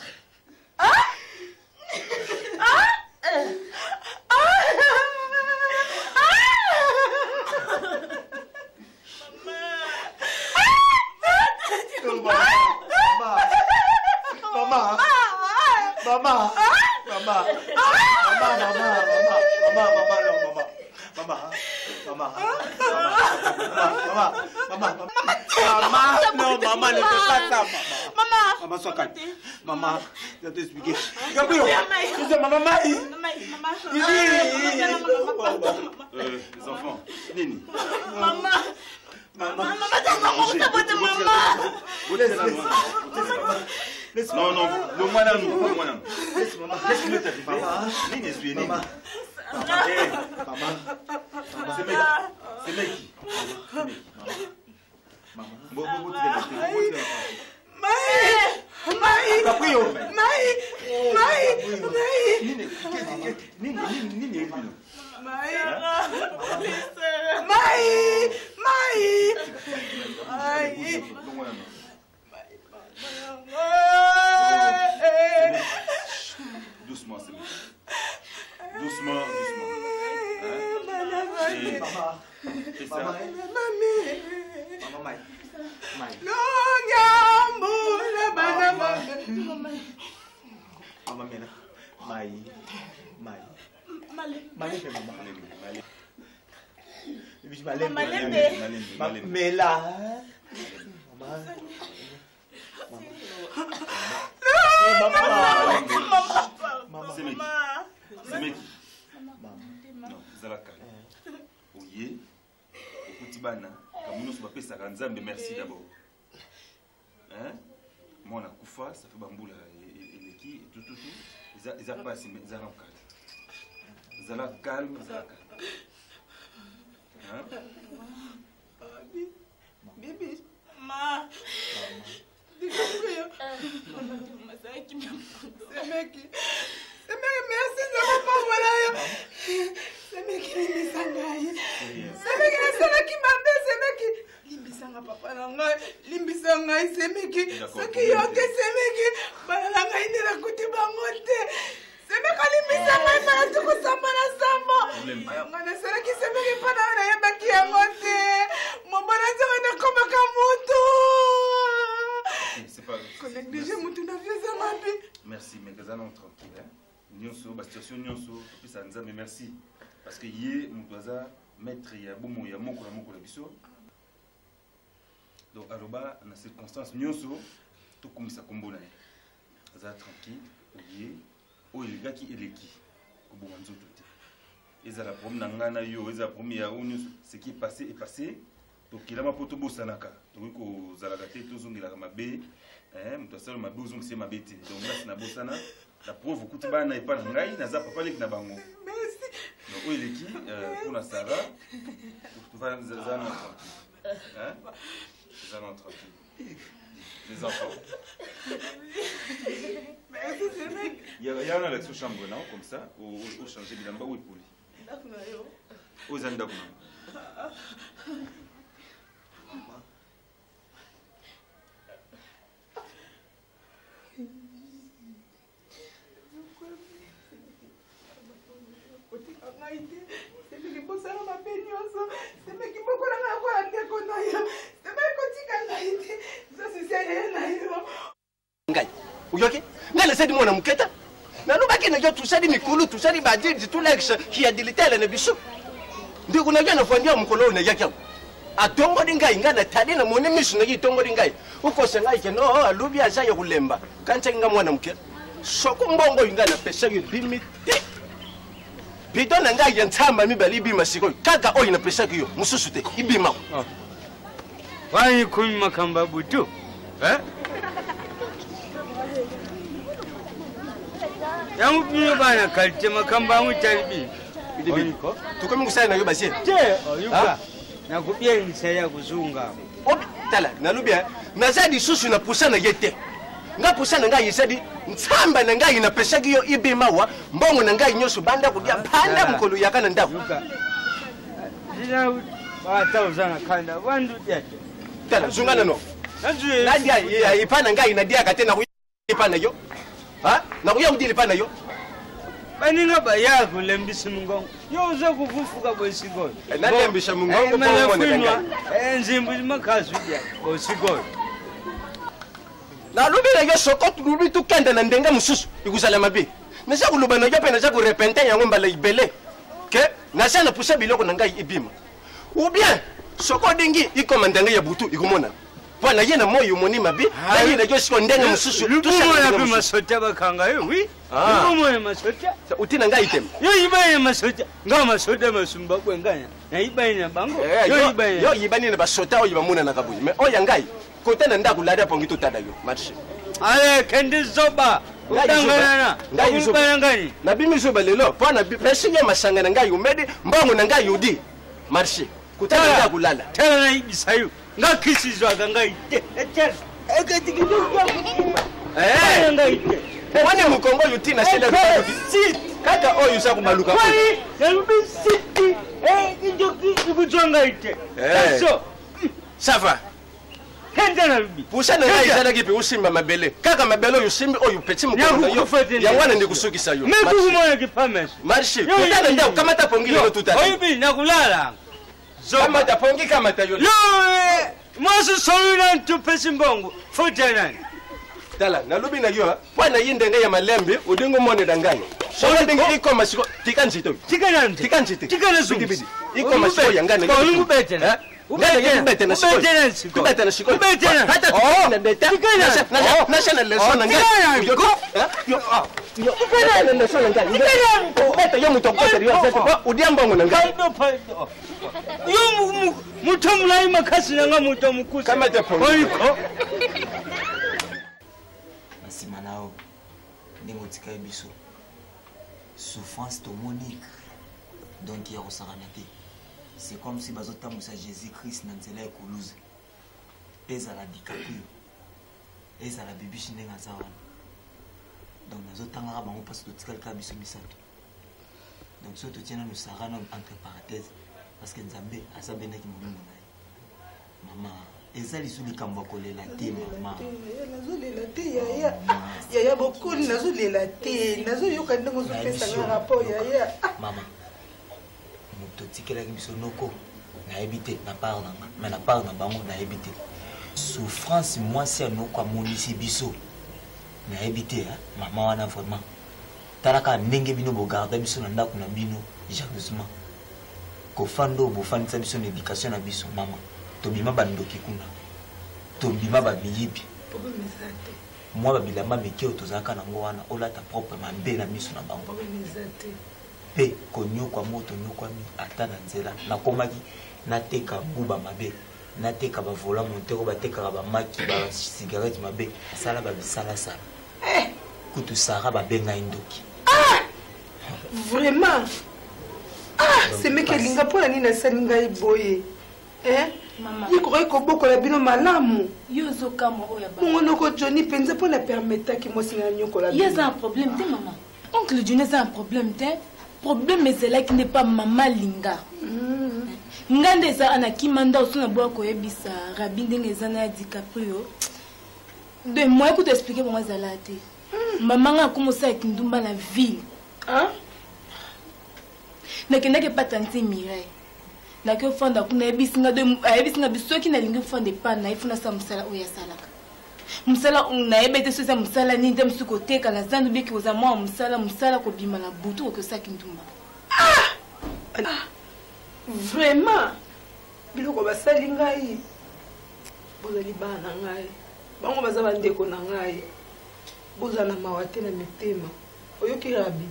Maman, ne fais pas ça, maman. Maman, sois calme. Maman, je vais t'expliquer. Gabriel, c'est maman Maï. Les enfants, Nini. Maman. Maman, non, non, le moine nous, qu'est-ce que tu as fait? Nini, suis Nini. Maman, c'est mec qui? Doucement, c'est bon. Doucement. C'est ça. Maman, c'est mec. Non, Zalaka. Oye, au petit bana, comme nous sommes ça merci d'abord. Hein? Moi, on a Koufa, ça fait bamboula et les qui, et tout. Ils ont pas assez, mais ils ont calme. Ils ont calme, Hein? Bibi. Ma. C'est mec, merci de ne pas voilà. C'est mec qui me sangaye. C'est mec qui m'a fait, c'est mec qui limbisanga papa nanga, limbisanga c'est mec qui ce qui yote c'est mec qui balanga ine la kuti bangote. C'est mec qui limbisanga para tuko sambana sambo. Ngana sera ki c'est mec qui pana na yeba ki yangote. Mbona nzanga na koma kamutu. C'est pas. Collègue déjà mutu na vieux amabi. Merci, mais que ça non tranquille hein. Nyonso, la situation nyonso, puis ça nous a mais merci. Parce que hier, mon doigt maître, il y a beaucoup de moko la biso. Donc, alors, dans ces circonstances, nyonso, tout comme ça, comme bon, ça tranquille, hier, oh, il y a qui est qui, au bon anzo tout. Et ça la première nangana yo, et ça la première ce qui est passé. Donc, il a ma poto bosanaka. Donc, il y a tout zongi la mabe, hein, mon doigt ma bousong c'est ma bête. Donc, là, c'est na bosana. La preuve, écoute, il n'y a pas de ngai, il n'y a pas de bango. Donc, où il est qui pour la Sarah, tu vas nous tranquille. Hein? Nous allons tranquille. Les enfants. Il y a un avec sous chambre non comme ça ou changer bilamba ou épouli. Aux andakuna. Ngai. Uyoki? Ngale sedi mwana muketa. Na lubaki na yo tusadi mikulu tusadi bajiji tulex qui a dilitele na bisu. Ndi kuna jana fwandia mukolo na yakya. Atongo dingai ngana tali na mone misu na yitongo dingai. Uko sengai ke no alubi azayo kulemba. Kancha nga mwana muketa. Soko mbongo ingana pesa yo bimite. Bidona ngai yantamba mibali bima siko. Kaka oyi na pesa yo mususute ibima. Wai kunyima kamba butu. Yangu pia bana kalite makamba mutaribi. Bidibiko. Tukomi kusaya na yo basie. Yuka. Na kupia nisaya kuzunga. Obi tala nalubia nazadi susu na pusana yete. Nga pusana nga yisadi nsamba na ngai na pesa yo ibima wa mbongo na ngai nyoso banda kudia panda mkolo yakana ndavu. Yuka. Dina bata uzana kanda wandu tete. Tala zungana no. Nadia ipana ngai na dia katena ipana yo. Ha? Na kuya udili pana yo. Baninga ba ya kulembisa mungongo. Yo uza kufufuka bosigo. Na lembisa mungongo kwa mwana ngai. Nzimbu makazu ya bosigo. Na lubira yo sokotu lubi tu kenda na ndenga mususu ikuzala mabi. Nasa kulubana yo pe nasa kurepente yango mbala ibele. Ke nasa na pusa biloko na ngai ibima. Ou bien soko dingi ikomandanga ya butu ikumona. Bwana yena moyo moni mabi na yena jo siko ndenga mususu lubumo ya pe masota bakanga yo wi lubumo ya masota utina ngai item yo ibaye masota nga masota masumba kwenganya na ibaye na bango yo ibani na basota oyo bamuna na kabuyi me oya ngai kotana ndaku lada pongito tada yo marche ale kendi zoba utangana ngai zoba ngani na bimi zoba lelo bwana pesi ya masanga na ngai umedi mbongo na ngai udi marche kutana ndaku lala tena na ibisayo nga kisizwa ganga ite wani mukongo yutina shida kaka oyo usa kumaluka sava pusana ngai zala kipi usimba mabele kaka mabele oyo simbi oyo peti mukongo yo ya wana ndikusukisa yo marshi kutana ndio kama tapongile lo tutala oyibi nakulala kama tapongi kama tayo yo mwasi soluna ntupesi mbongo futa tala nalubi na yo bwana yinde ngai ya malembe udingo mone dangani so ndingi iko masiko tikanjito tikanjito iko masiko yangana ngulu betena ubete na siko hata na data national lesson ngai yo lesson ngai ubete yo mutokota yo udiambongo ngai yo mutomulai makasi nanga mutomukusa kama oiko nasima nao ndenge otika biso souffrance tomoni donc ya kosakana te c'est comme si bazotambusa jésus christ na nzela ya koluze ezala dikaprio ezala bibishi ndenge aza wana donc nazotangaka bango mpasi totikalaka biso misato donc so totie nano sarana entre parenthèse parce que nzambe aza bendaki molimo na ye mama eza lisu likambo ya kolela te mama nazolela te yaya bokoli nazolela te nazoyoka ndenge ozopesanga rapport yaya mama moto otikelaki biso noko nayebi te na part nanga mais na part na bango nayebi te souffrance mwasi ya noko amonisi biso nayebi te mama wana vraiment talaka ndenge bino bogarda biso na ndako na bino jalousement kofando bofandisa biso na éducation na biso mama tobima bandoki kuna tobima bamiyibi mwa babilamba meke oyo tozalaka nango wana olata propre mabe na miso na bango mpe konyokwa moto nyokwami ata na nzela nakomaki nateka mbuba mabe nateka bavola montero batekaka bamaki basigarete mabe asala babisalasala kutu sara babengai ndoki vraiment semeke elinga mpona nini asali ngai boye yikoki kobokola bino malamu yo ozokamwa oyo mongonoko Johnny mpenza mpo na permetaki mwasi na nyokola ye eza un problème te mama oncle Johnny eza un problème te problème ezalaki nde pa mama linga nga nde eza anakima nda oso na boya koyebisa rabi ndenge eza na ya DiCaprio de moye kuta explike bongo ezala te mama nga akomosaki ndumba na ville nakendaki epata nti Mireille naki ofanda kuna ayebisinga bisoki nalingi ofanda epana naifuna sa mosala oyo asalaka mosala nayeba ete so eza mosala nini te mosuki koteka na zandu biki koza mwa mosala kobima na butu koki osaki ndumba vraiment biloko basali ngai bozali bana na ngai bango baza bandeko na ngai bozala na mawa te na mitema oyoki rabi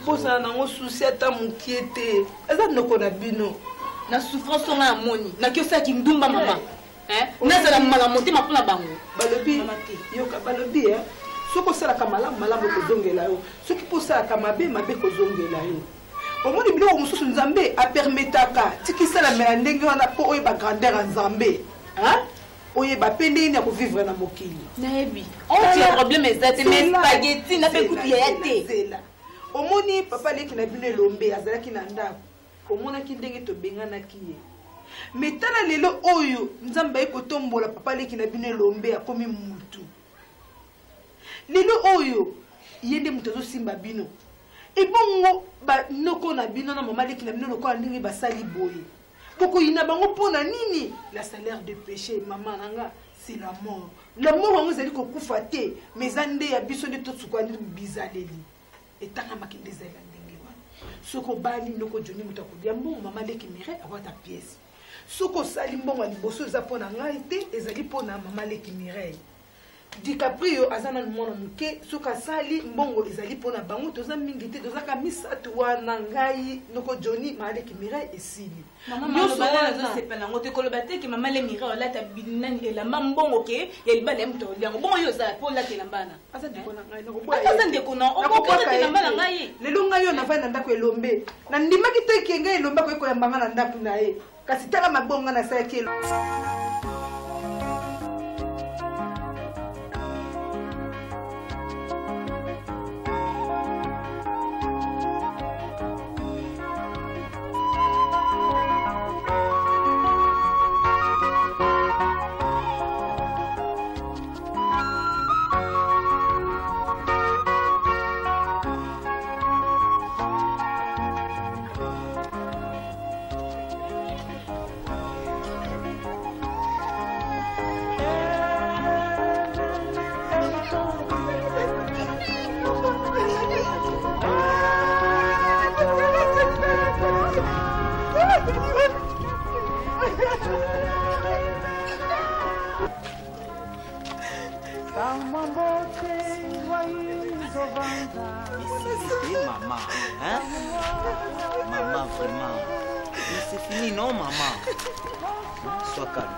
bozala nango susi ata mokie te eza ndeko na bino na souffrance onga ya moni naki osaki ndumba mama nazala mala motema mpona bango balobi yoka balobi soki osalaka malamu kozongela yo soki mpo osalaka mabe kozongela yo omoni biloko mosusu nzambe apermetaka tikisalamela ndenge wana mpo oyeba grandeur ya nzambe oyeba mpe ndenge nini ya kovivre na mokili nayebi onti ya problème eza te mais spaghetti na mpe kutu yaya te omoni papa leki na bino elombe azalaki na ndako omonaki ndenge tobenganaki ye me tala lelo oyo nzambe aye kotombola papa leki na bino elombe akomi mutu lelo oyo ye nde moto azosimba bino ebongo banoko na bino na mama leki na bino lokola ndenge basali boye bokoyina bango mpo na nini la salaire de péché mama nanga c'est la mort la mort yango ezali kokufa te mais eza nde ya biso nde tosuka nde bizaleli etangamaki nde ezali ya ndenge wana soki obali ndoko Johnny moto akolia mbongo mama leki Mireille awata pièce soki osali mbongo ya liboso eza mpo na ngai te ezali mpo na mama leki Mireille DiCaprio aza nanu mwana moke soki asali mbongo ezali mpo na bango toza mingi te tozaka misato wana ngai ndoko Johnny mama leki Mireille esili nyonso wana azosepela yango te koloba te ke mama le Mireille olata binani elamba mbongo ke ya libala ya moto oliango bongo oyo ozala mpo olata elamba na aza ndeko na ngai aza ndeko na okokata elamba na ngai lelo ngai oyo navai na ndako elombe na ndimaki to eke ngai elombe akoyekoyambanga na ndako na ye kasi tala mabongo nga nasalaki elombe Maman, hein? Maman, vraiment. C'est fini, non, maman? Sois calme.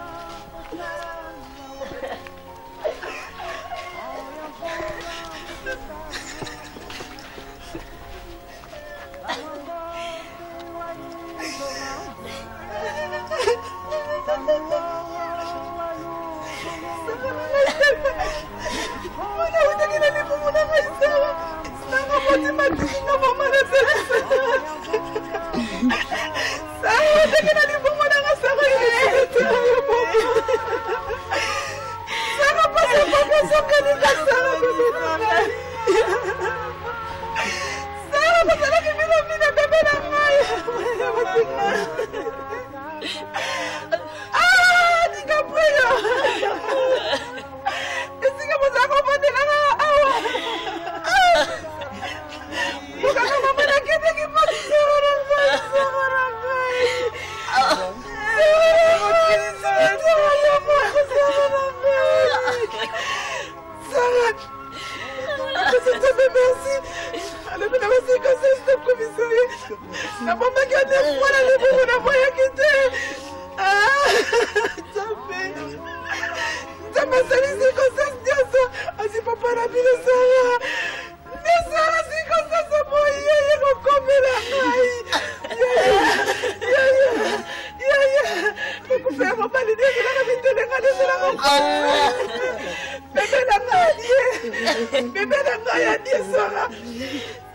nani? Bébé na ngai ya disara.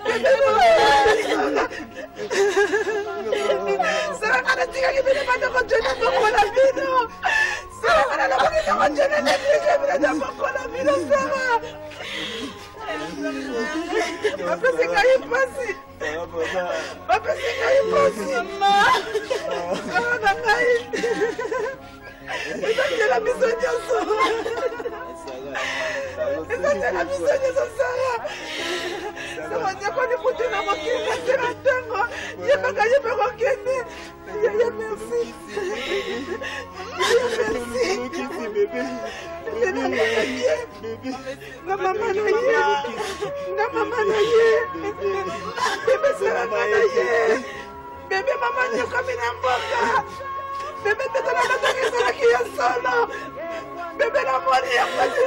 Bébé na Sara kana tika ke bébé bana ko jona ko la bino. Sara kana la ko jona na tika bébé na ko la bino Sara. Papa c'est quand il passe. Papa c'est quand il passe. Maman. Ah na ngai. C'est la besogne de Sara. C'est la besogne de Sara. Sama nyako ni kutena mokili tena tango. Yaka yepe kokene. Ya merci. Merci bébé. Bébé. Na mama na ye. Na mama na ye. Bébé sera na ye. Bébé mama nyoka mina mboka. Bébé tata na tata sera ki ya solo. Bébé la mori ya kwasi.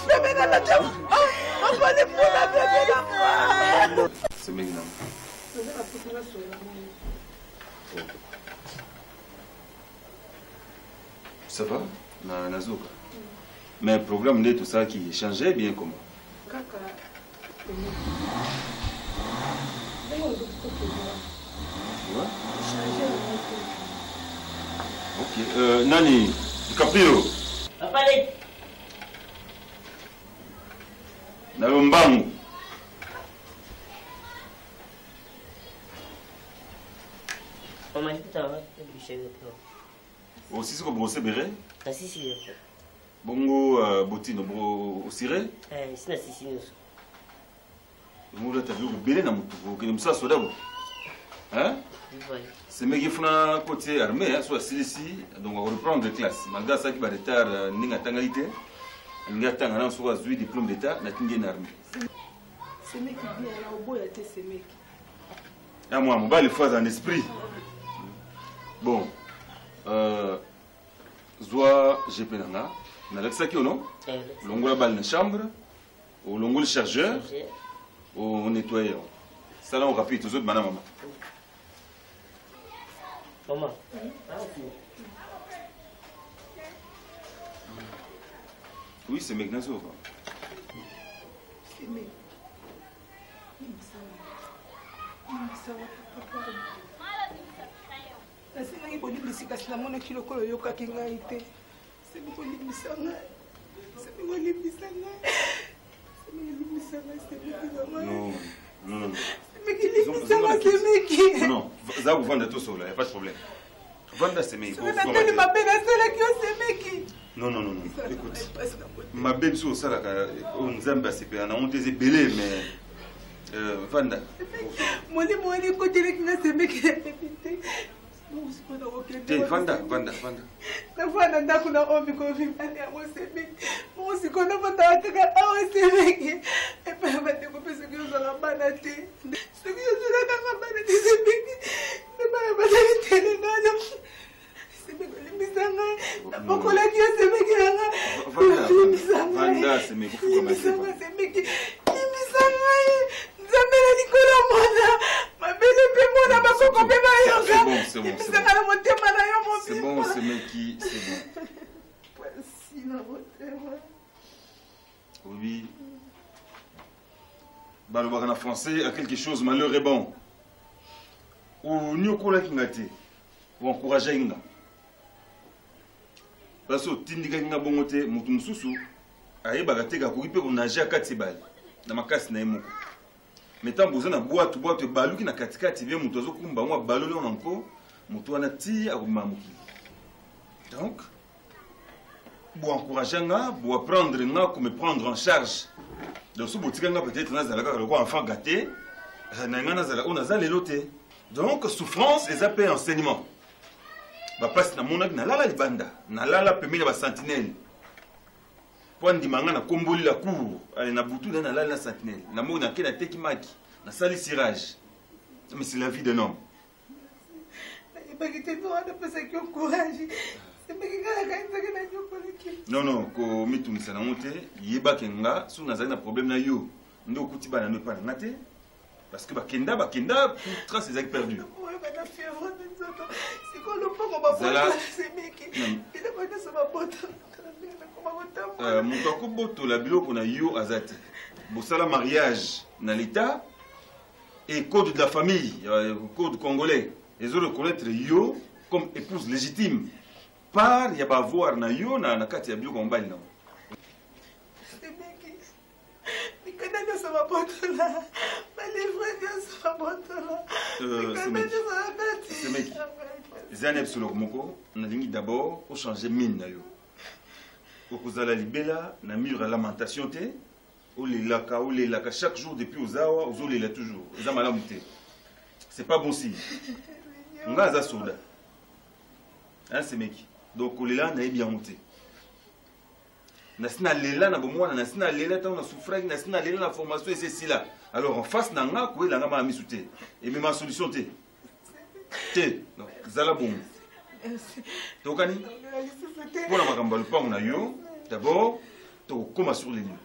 Bébé na la chama. On va les pour la bébé la moi. C'est maintenant. Ça va? Nazoka. Mais le programme de tout ça qui changeait bien comment? Kaka. Ouais. Ok. Nani, DiCaprio. Apale. Nalombangu. Mama, je peux aussi, c'est que vous béré? Ah, si. Bongo, Botino, au ciré? C'est la Sicile. Vous l'avez vu, vous belé dans mon tour, vous avez ça, soda. Hein? C'est mes gifs côté armé, soit ici, donc on va reprendre les classes. Malgré ça, qui va retard, n'y a pas d'égalité. Il y a tant de soit un diplôme d'état, n'a pas d'armée. C'est mec qui vient là au bout, il y a ces mecs. Ah, moi, mon bas, il faut un esprit. Bon. Zoa GPNA, on a l'exact ou non? Longo la balle dans la chambre, ou longo le chargeur, ou nettoyeur. Ça là on rapide, tous autres, madame. Maman. Oui, c'est mec Nazo. C'est mec. nasengangi kolimbisi kasi namonaki lokolo oyokaki ngai te semi kolimbisa ngai semi kolimbisa ngai semi kolimbisa ngai Non. semeki limbisa ngai semeki Non, za kuvanda to sola, y a pas de problème. Vanda semeki. natali mabe nasalaki yo semeki. Non. Écoute, mabe biso osalaka nzambe asepela na honte ezebele mais Vanda. Molimo wali koteleki nga semeki na pepi te. Vanda. Nafana ndako na ombi kovimani ya mosemeki. Mosikona fata kaka awa semeki. Epa bateko pesa kiyozala bana te. Soki yozala kaka bana te semeki. Epa bataki tele nana. Semeki limbisa ngai. Napokolaki yo semeki na ngai. Limbisa ngai. Vanda semeki. Limbisa ngai semeki. Limbisa ngai. Nzambela likolo mwana. Mabele pe mwana bakoko pe bayoka. C'est bon. C'est bon, c'est Meki, c'est bon. Oui. Balobaka en français, à quelque chose, malheur est bon. Ou nyokola kingate, ou encourager inga. Parce que tindika kinga bongote, mutu mususu, ayebaka teka kokipe ko nager akati bali. Na makasi na yemoko. Metant besoin na boîte baluki na katikati bien mutu azokumba ngwa balole on encore. Mutuana ti akumamukili. Donc, pour encourager nga, pour apprendre nga, comme prendre en charge. Donc, si vous peut-être un enfant gâté, on a l'éloté. Donc, souffrance et zappé enseignement. Parce que mon na la libanda, na la pemina ba sentinelle. Point di manga na komboli la cour, ale na butu na la sentinelle. Na mo na kena teki maki, na sali cirage. Mais c'est la vie d'un homme. Non, ko mitumisa na mote, yeba kenga, sou nazali na problème na yo. Ndo kuti bana no pa na te. Parce que bakenda, trace ezaki perdu. moto akobotola biloko na yo aza te bosala mariage na l'état et code de la famille code congolais ezo reconnaître yo comme épouse légitime par ya bavoir na yo na kati ya biloko mobali na semeki eza na ebisoloko moko nalingi d'abord ochanger mine na yo okozala libela na mur ya lamentation te olelaka chaque jour depuis ozawa ozolela toujours eza malamu te c'est pas bon signe nga aza soda semeki donc olela nayebi yango te nasi nalela na bomwana nasi nalela ntango na souffraki nasi nalela na formation esesila alors en face na nga koyelanga maa misu te emema solution te zala bongo tokani mpona makambo ya lopango na yo d'abord tokokóma sur les lieux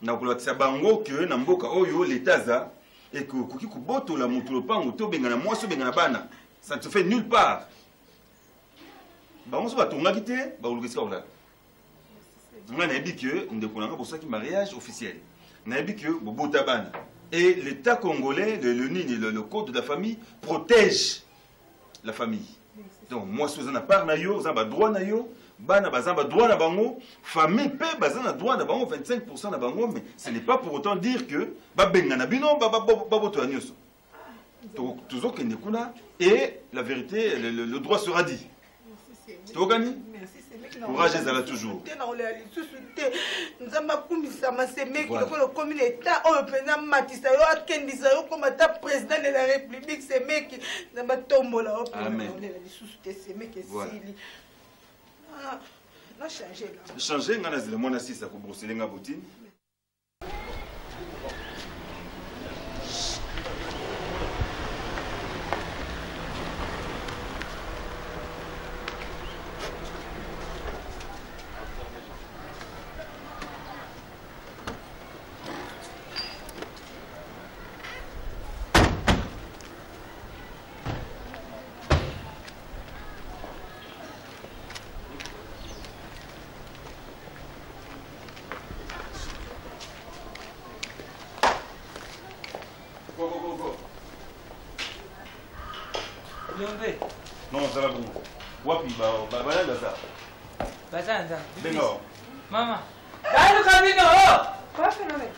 nakolakisa bango ke na mboka oyo l'état aza eke okoki kobotola moto lopango te obengana mwasi obengana bana ça ne se fait nulle part bango so batongaki te bakolukisika kolala nga nayebi ke ndeko na nga bosalaki mariage officiel nayebi ke bobota bana et l'état congolais le code de la famille protège la famille donc mwasi oza na part na yo oza na badroit na yo bana baza na badroit na bango famille mpe baza na droit na bango 25% na bango mais ce n'est pas pour autant dire que babengana bino babotola nyonso tozokende kuna et la vérité le droit sera dit tokani courage ezala toujours nzambe akumisama semeki lokola okomi na eta oyo mpenza matisa yo akendisa yo koma ata président de la république semeki nzambe atombola yo mpenza lisusu te semeki esili na change nga nazela mwana sisa kobrosele nga botine non ça va bon wapi balanda za bazanda bengo mama dalu kabino pas phénomène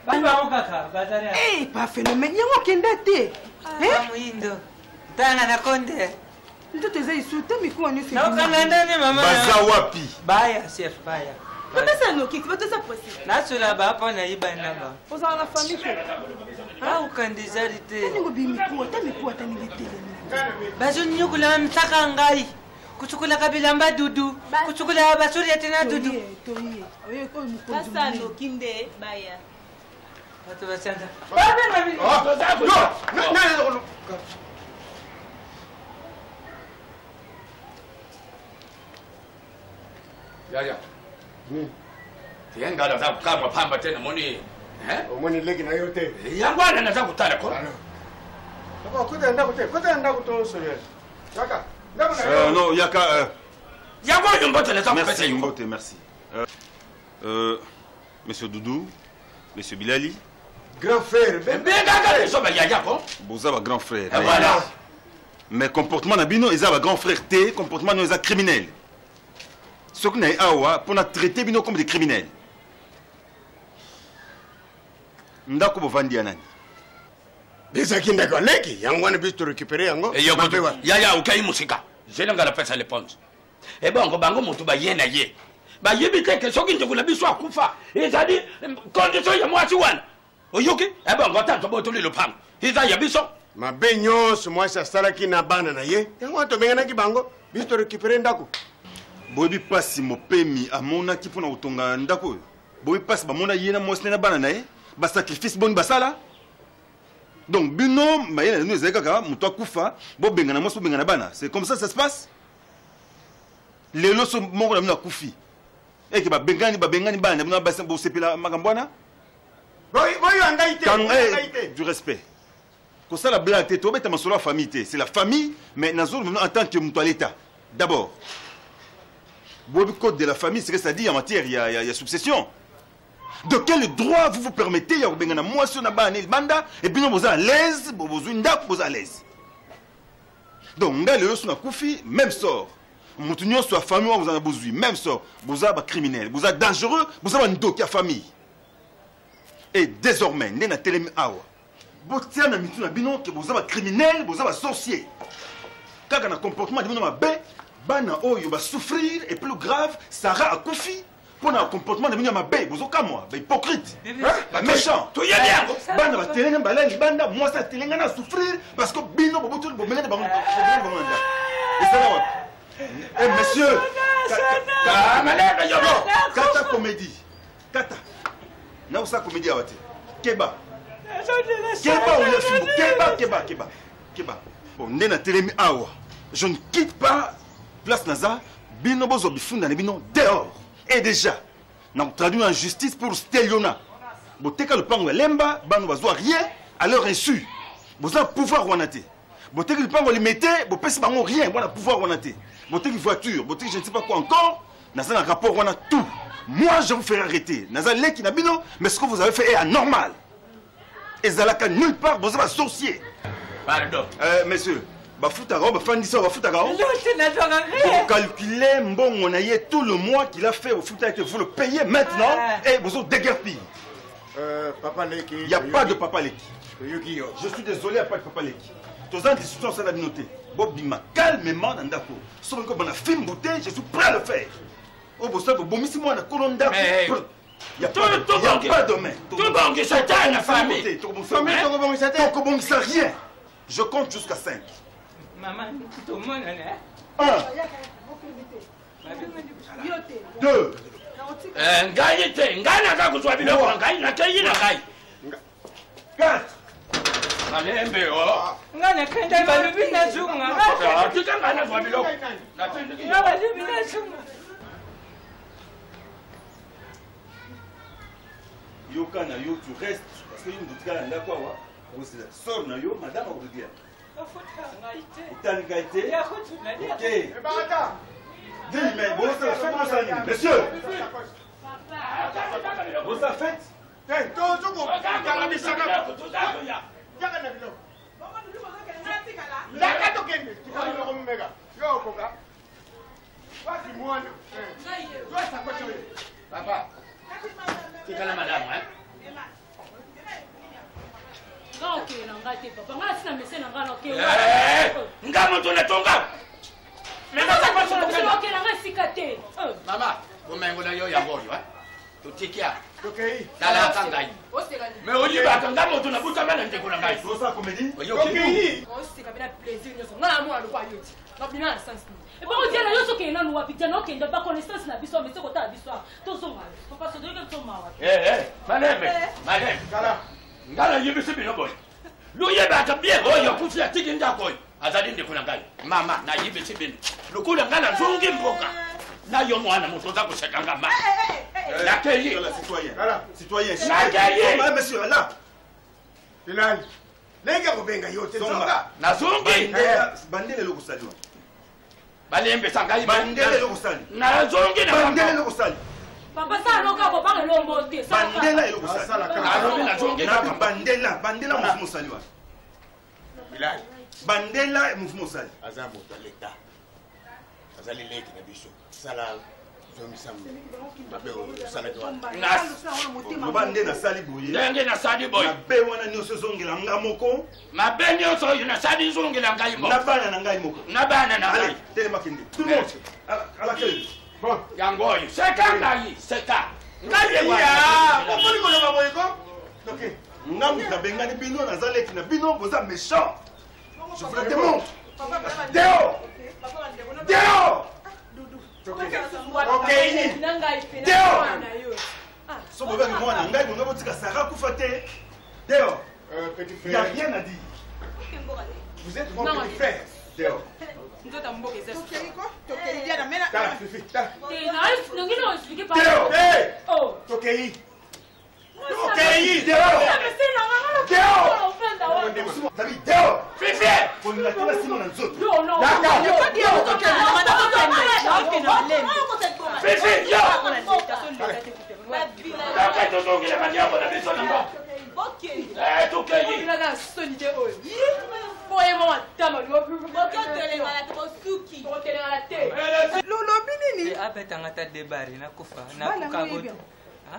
bamba mukaka bazarea pas phénomène yango kenda te muindo tanga na konde ndoto eza isute mikuwa nyusi na kananda ni mama baza wapi baya chef baya batasa noki batasa possible nasula bapa na ibana ba ozala na famille au kandizari te ningo bimikuwa tamikuwa tanibitele bazonyukula mtaka ngai kuchukula kabilamba dudu kuchukula basuri tena dudu basa nokinde baya watu basanga Yaya. Tienga za kukama pamba tena moni. Omoni leki na yote. Yangwana naza kutala ko. Papa kutenda kutoso yes. Yaka. Non, Yaka. Yako yombote naza kupesa. Merci Yombote, merci. Monsieur Doudou, Monsieur Bilali. Grand frère. Boza ba grand frère. Voilà. Mais comportement na bino eza ba grand frère T, comportement no eza criminel. Ce qu'on a awa pour traiter bino comme des criminels. Ndako bovandi ya nani? Bisa kinda kwa leki, yangu wana bistu récupérer yango. Et yoko yaya ukai musika. Jele ngala pesa les ponts. Et bon bango mutu ba yena ye. Ba yebi keke soki ndekula biso akufa. Ezali condition ya mwasi wana. Oyoki? Et bon ngota toboto le pang. Iza ya biso. Mabe nyonso mwasi asalaki na bana na ye. Yango tobenganaki bango bistu récupérer ndako. Boyebi pasi mopemi amonaki mpona kotonga ndako oyo boyebi pasi bamona ye na mwasi na bana na ye basacrifice boni basala donc bino mayele na bino ezali kaka moto akufa bobengana mwasi bobengana bana c'est comme ça ça se passe lelo so moko na bino akufi eke babengani bana na bino bosepela makambo wana boyo angai te du respect Comme ça, la blague, tu es sur la famille. C'est la famille, mais en tant que mon l'État. D'abord, le code de la famille, c'est que ça dit en matière, il y a succession. De quel droit vous vous permettez, il y a moi sur la banda, et puis vous êtes à l'aise, vous êtes à l'aise. Donc, on a le sur la koufi, même sort. Mon union sur la famille, vous avez besoin, même sort. Vous êtes criminel, vous êtes dangereux, vous avez un dos qui a famille. Et désormais, vous êtes télé awa. Vous êtes un criminel, vous êtes un sorcier. Quand on a un comportement de vous souffrir, et plus grave, Sarah a koufi. Pour un comportement de vous êtes comme moi, hypocrite, méchant. Tout y est bien. Moi, ça a souffrir parce que Bino, vous eh, monsieur, Kata comédie. Kata. N'a pas comédie à Wati. Keba. Keba. Bon, Nena Telemi Awa. Je ne quitte pas Place Naza. Bino Bozo Bifunda Nebino dehors. Et déjà, nous avons traduit en justice pour Steliona. Boteka le pango lemba, ban va rien à leur insu. Vous avez pouvoir wanate. Boteka le pango limité, vous pèsez bango rien, vous avez pouvoir wanate. Boteka voiture, boteka je ne sais pas quoi encore. Dans un rapport, on a tout. Moi, je vous ferai arrêter. Dans un lait qui n'a bino, mais ce que vous avez fait est anormal. Et Zalaka nulle part, vous avez un sorcier. Pardon. Monsieur. Vous calculez, bon, on a eu tout le mois qu'il a fait au foot, vous le payez maintenant et vous êtes déguerpi. Papa Leki. Il n'y a pas de Papa Leki. Je suis désolé, il n'y a pas de Papa Leki. Tous les discussions, ça l'a noté. Bobima, calmement, dans d'accord. Sauf que on a film bouteille, je suis prêt à le faire. Oh, vous savez, bon, si moi, on a colonda. Il n'y a pas de main. Tout le monde qui s'attend la famille. Tout le monde qui s'attend rien. Je compte jusqu'à 5. Maman, tout le monde, 1, 2, Ngaïté, Ngana, vous avez le droit, Ngaïna, Kaïna, 4. Allez, Mbéo. Ngana, quand elle va le vina zunga. Tu t'en vas voir le Yokana, yo, tu restes. Parce que nous avons dit quoi, vous sort na yo, madame, vous dire. Ngaïté. Ok. Dis, mais vous avez fait mon salut. Monsieur. Vous avez fait. Papa, c'est quand la madame, hein? Mama, vous m'avez dit que Tokei. Dala kangai. Mais on y va quand on tourne pour camera n'était qu'on a gagné. C'est ça comédie. Tokei. Oh c'est quand même plaisir nous on a moi le quoi yoti. Na bina sens ni. Et bon on dit là yo so ke na nous habiter no ke ndaba connaissance na biso mais c'est ko ta biso. To so mal. Papa so de que to ma wa. Madame. Ngala yibi se bino boy. Lo yeba ka bien o yo kufi atiki nda boy. Azadi ndiko na ngai. Mama na yibi se bino. Lukula ngala zungi mboka. Na yo mwana moto za kushekanga ma. La cahier. Citoyen. Citoyen. La cahier. Monsieur, là. Finali. Nega kubenga yote zonga. Na zongi. Bandele lo kusali. Balembe sangai. Bandele lo kusali. Na zongi na bandele lo kusali. Papa ça no ka ko ba lo mote. Bandela lo kusali. Na zongi na bandela mouvement sali wa. Bilal. Bandela mouvement sali. Azamo to l'État. Azali leki na biso. Sala mabande na sali boye ndenge na sali boye mabe wana nyonso ezongela nga moko mabe nyonso oyo na sali ezongela ngai moko na bana na ngai moko na bana na ngai telema kende tout le monde à laquelle bon yango oyo seka ngai seka ngai ya komoni koloba boye ko ok ngambu nabengani bino nazaleki na bino boza méchant je vous le démontre dehors dehors Okay. Dehors. So vous avez moi ngai bonga botika Sarah kufa te. Dehors. Petit Il y a frère. rien à dire. Vous êtes mon petit frère. Dehors. Tokei. Tokei. Dehors. Dehors.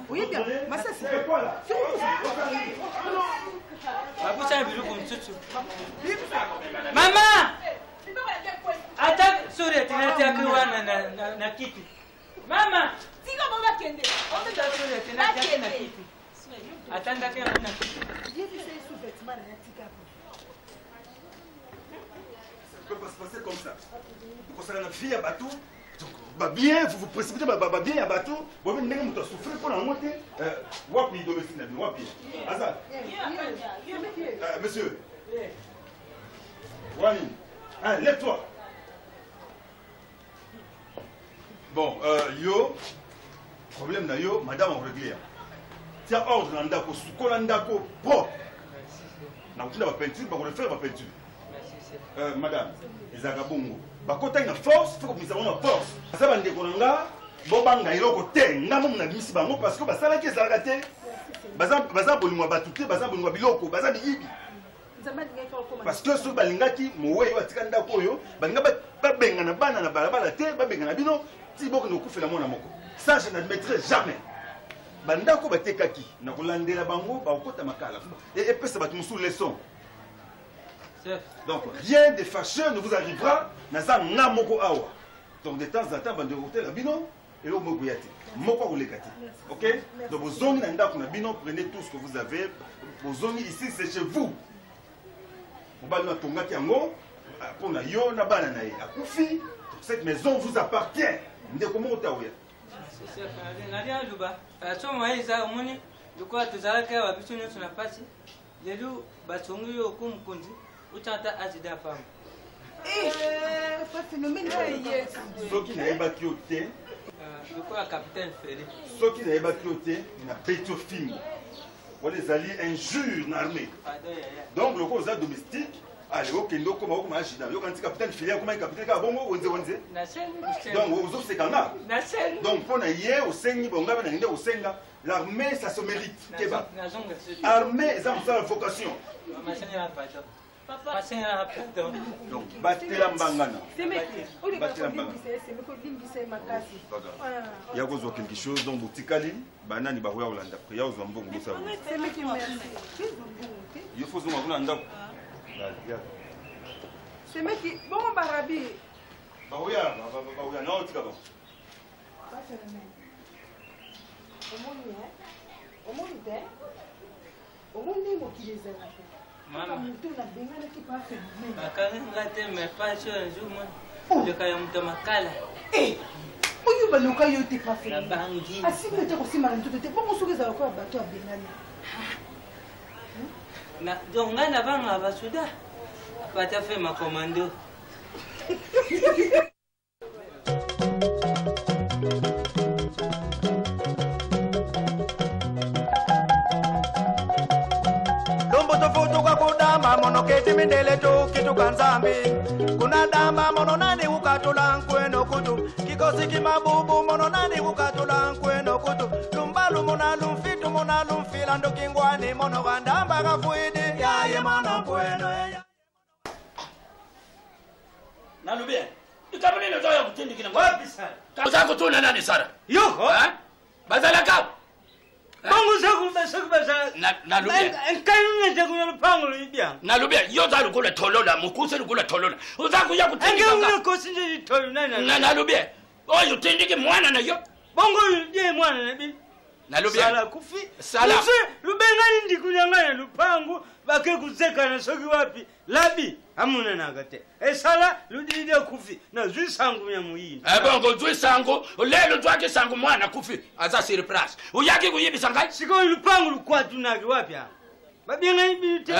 Oui, bien. Mais ça, c'est quoi là? Maman! Attends, sorry, tu n'as pas na kiti. Maman! Tika mama kende. Sorry, tu n'as pas na kiti. Attends, d'accord, na kiti. J'ai vu ces sous-vêtements na tika. Ça peut pas se passer comme ça. Vous concernez la fille à bateau. Bah bien, vous vous précipitez, bah bien à bateau. Vous venez de me souffrir pour la montée. Wapi domestique, wapi. Azal. Monsieur. Wani. Hein, lève-toi. Bon, yo. Problème na yo, madame en réglé. Tiens, ordre dans l'andako, sous l'andako, propre. Na vous la peinture, bah vous le faire la peinture. Madame, les agabongo. Bakota ina force, faut que nous avons une force. Ça va ndeko nanga, bo banga iloko te, ngamo na bimisi bango parce que basala ki ezalaka te. Baza bolimo batute, baza bolimo biloko, baza biyibi. Parce que so balingaki mowe watika ndako oyo, balinga ba benga na bana na balabala te, ba benga na bino, ti boko no kufela mona moko. Ça je n'admettrai jamais. Bandako batekaki, na kolandela bango ba okota makala. Et pesa batu musu leçon. Donc rien de fâcheux ne vous arrivera dans un namoko awa. Donc de temps en temps, vous devez la bino et l'eau mogoyate. Moko ou lekati. Ok? Donc vos zones na bino, prenez tout ce que vous avez. Vos zones ici, c'est chez vous. Vous allez na tonga kiango pour na yo na bana na ya kufi. Cette maison vous appartient. Ndeko mo taouya. C'est na rien luba. So moi ça omoni de quoi tu zala ka wa biso nyoso na pasi. Lelu batongi yo kumkundi. Uchata azida pam. Pas phénomène. Ceux qui n'avaient pas quitté. De quoi capitaine Ferré. Ceux qui n'avaient pas quitté, n'a pas été film. On les alliés injures dans l'armée. Donc le cause domestique. Allez, ok, nous comment on marche dans. Yo quand capitaine Ferré, comment capitaine Kabongo onze. Donc aux autres c'est quand même. Donc pour naïe au sengi bonga na ngende au senga. L'armée ça se mérite. Armée ça me fait vocation. Donc, batela mbangana. Il y a quelque chose dans Boutikali, banani bahoya Olanda. Il y a un bon goût. Il faut que Olanda. C'est mec qui bon barabi. Bahoya, non, tu vas. Maman, bakanga te me passe un jour moi. Je kaya mtu makala. Oyo baluka yo te pas fait. La bangi. Asime te ko simara ntuto te bon sokeza ko bato abengani. Na donga na banga basuda. Pata fait ma commando. Mono keti mindele tu kitu kanzambi kuna damba mono nani ukatula nkweno kutu kikosi kimabubu mono nani ukatula nkweno kutu lumbalu mona lumfitu mona lumfila ndokingwani mono gandamba gafuidi yaye mono kweno ya Nalubia ikamani na zoya kutindikina wapi sana uzako tu na nani sara yuko bazala ka Bangu saku basa na lubia nkanye te kuno pango libya na lubia yoza lukula tolola mukuse lukula tolola uzako ya kutindika nga kosinje tolola na lubia oyo tindike mwana na yo bongo ye mwana na bi na lubia sala kufi sala lubenga ndi kunyanganya lupango bake kuzeka na soki wapi labi amuna nagate esala ludide kufi na zwisangu ya muyini bongo zwisangu lelo twake sangu mwana kufi aza surprise uyaki kuyibisa ngai siko lupango lukwatu nagi wapi babenga ibite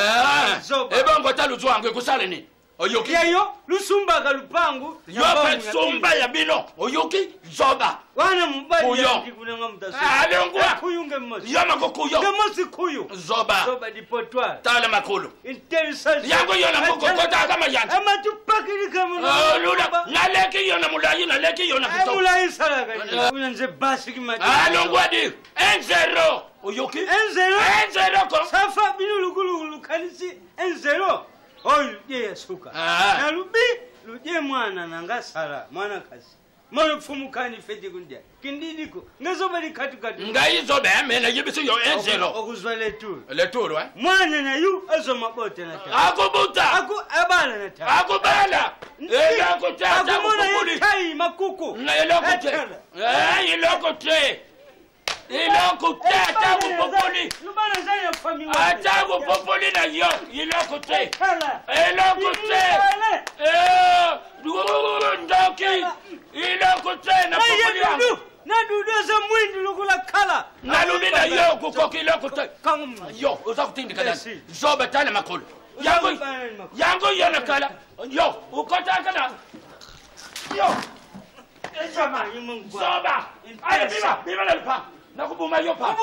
bongo taluzwangu kusale ni Oyoki. Yayo, lusumbaka lupangu. Yo pe sumba ya bino. Oyoki zoba. Wana mbali Kuyo. ya kikunanga mtasu. Alengwa. Kuyunge mosi. Yama kukuyo. Ngemosi kuyo. Zoba. Zoba di potwa. Tala makulu. Intelligence. Yango yona mukokota kama yanti. Ama tupakiri kama. Oh lula. Naleki yona mulayi naleki yona kito. Mulayi salaka. Unanze basi kimati. Alengwa di. 1-0. Oyoki. 1-0. 1-0 ko. Safa binu lukulu kanisi 1-0. Oyo ye suka. Na lubi luje mwana nangasala mwana kasi. Mwana mfumukani fedi kundia. Kindidiko. Ngezoba di kati. Ngai zoba mena yebisi yo 1-0. Okuzwa leturu. Leturu wa. Mwana na yu azo mabote na ta. Akubuta. Abala na ta. Akubala. Ela kuta. Akumona yetai makuku. Na ela kuta. Ela kuta. Ilo kute atagu popoli. Lubana zanya family. Atagu popoli na yo. Ilo kute. Ilo kute. Ndoki. Ilo kute na popoli yangu. Na dudu za mwindi lukula kala. Na lubi na yo kukoki ilo kute. Yo, uza kutindi kada. Zoba tana makulu. Yangu yana kala. Yo, ukota kada. Yo. Zoba. Ay, biba na lupa. Nakubuma yo pa.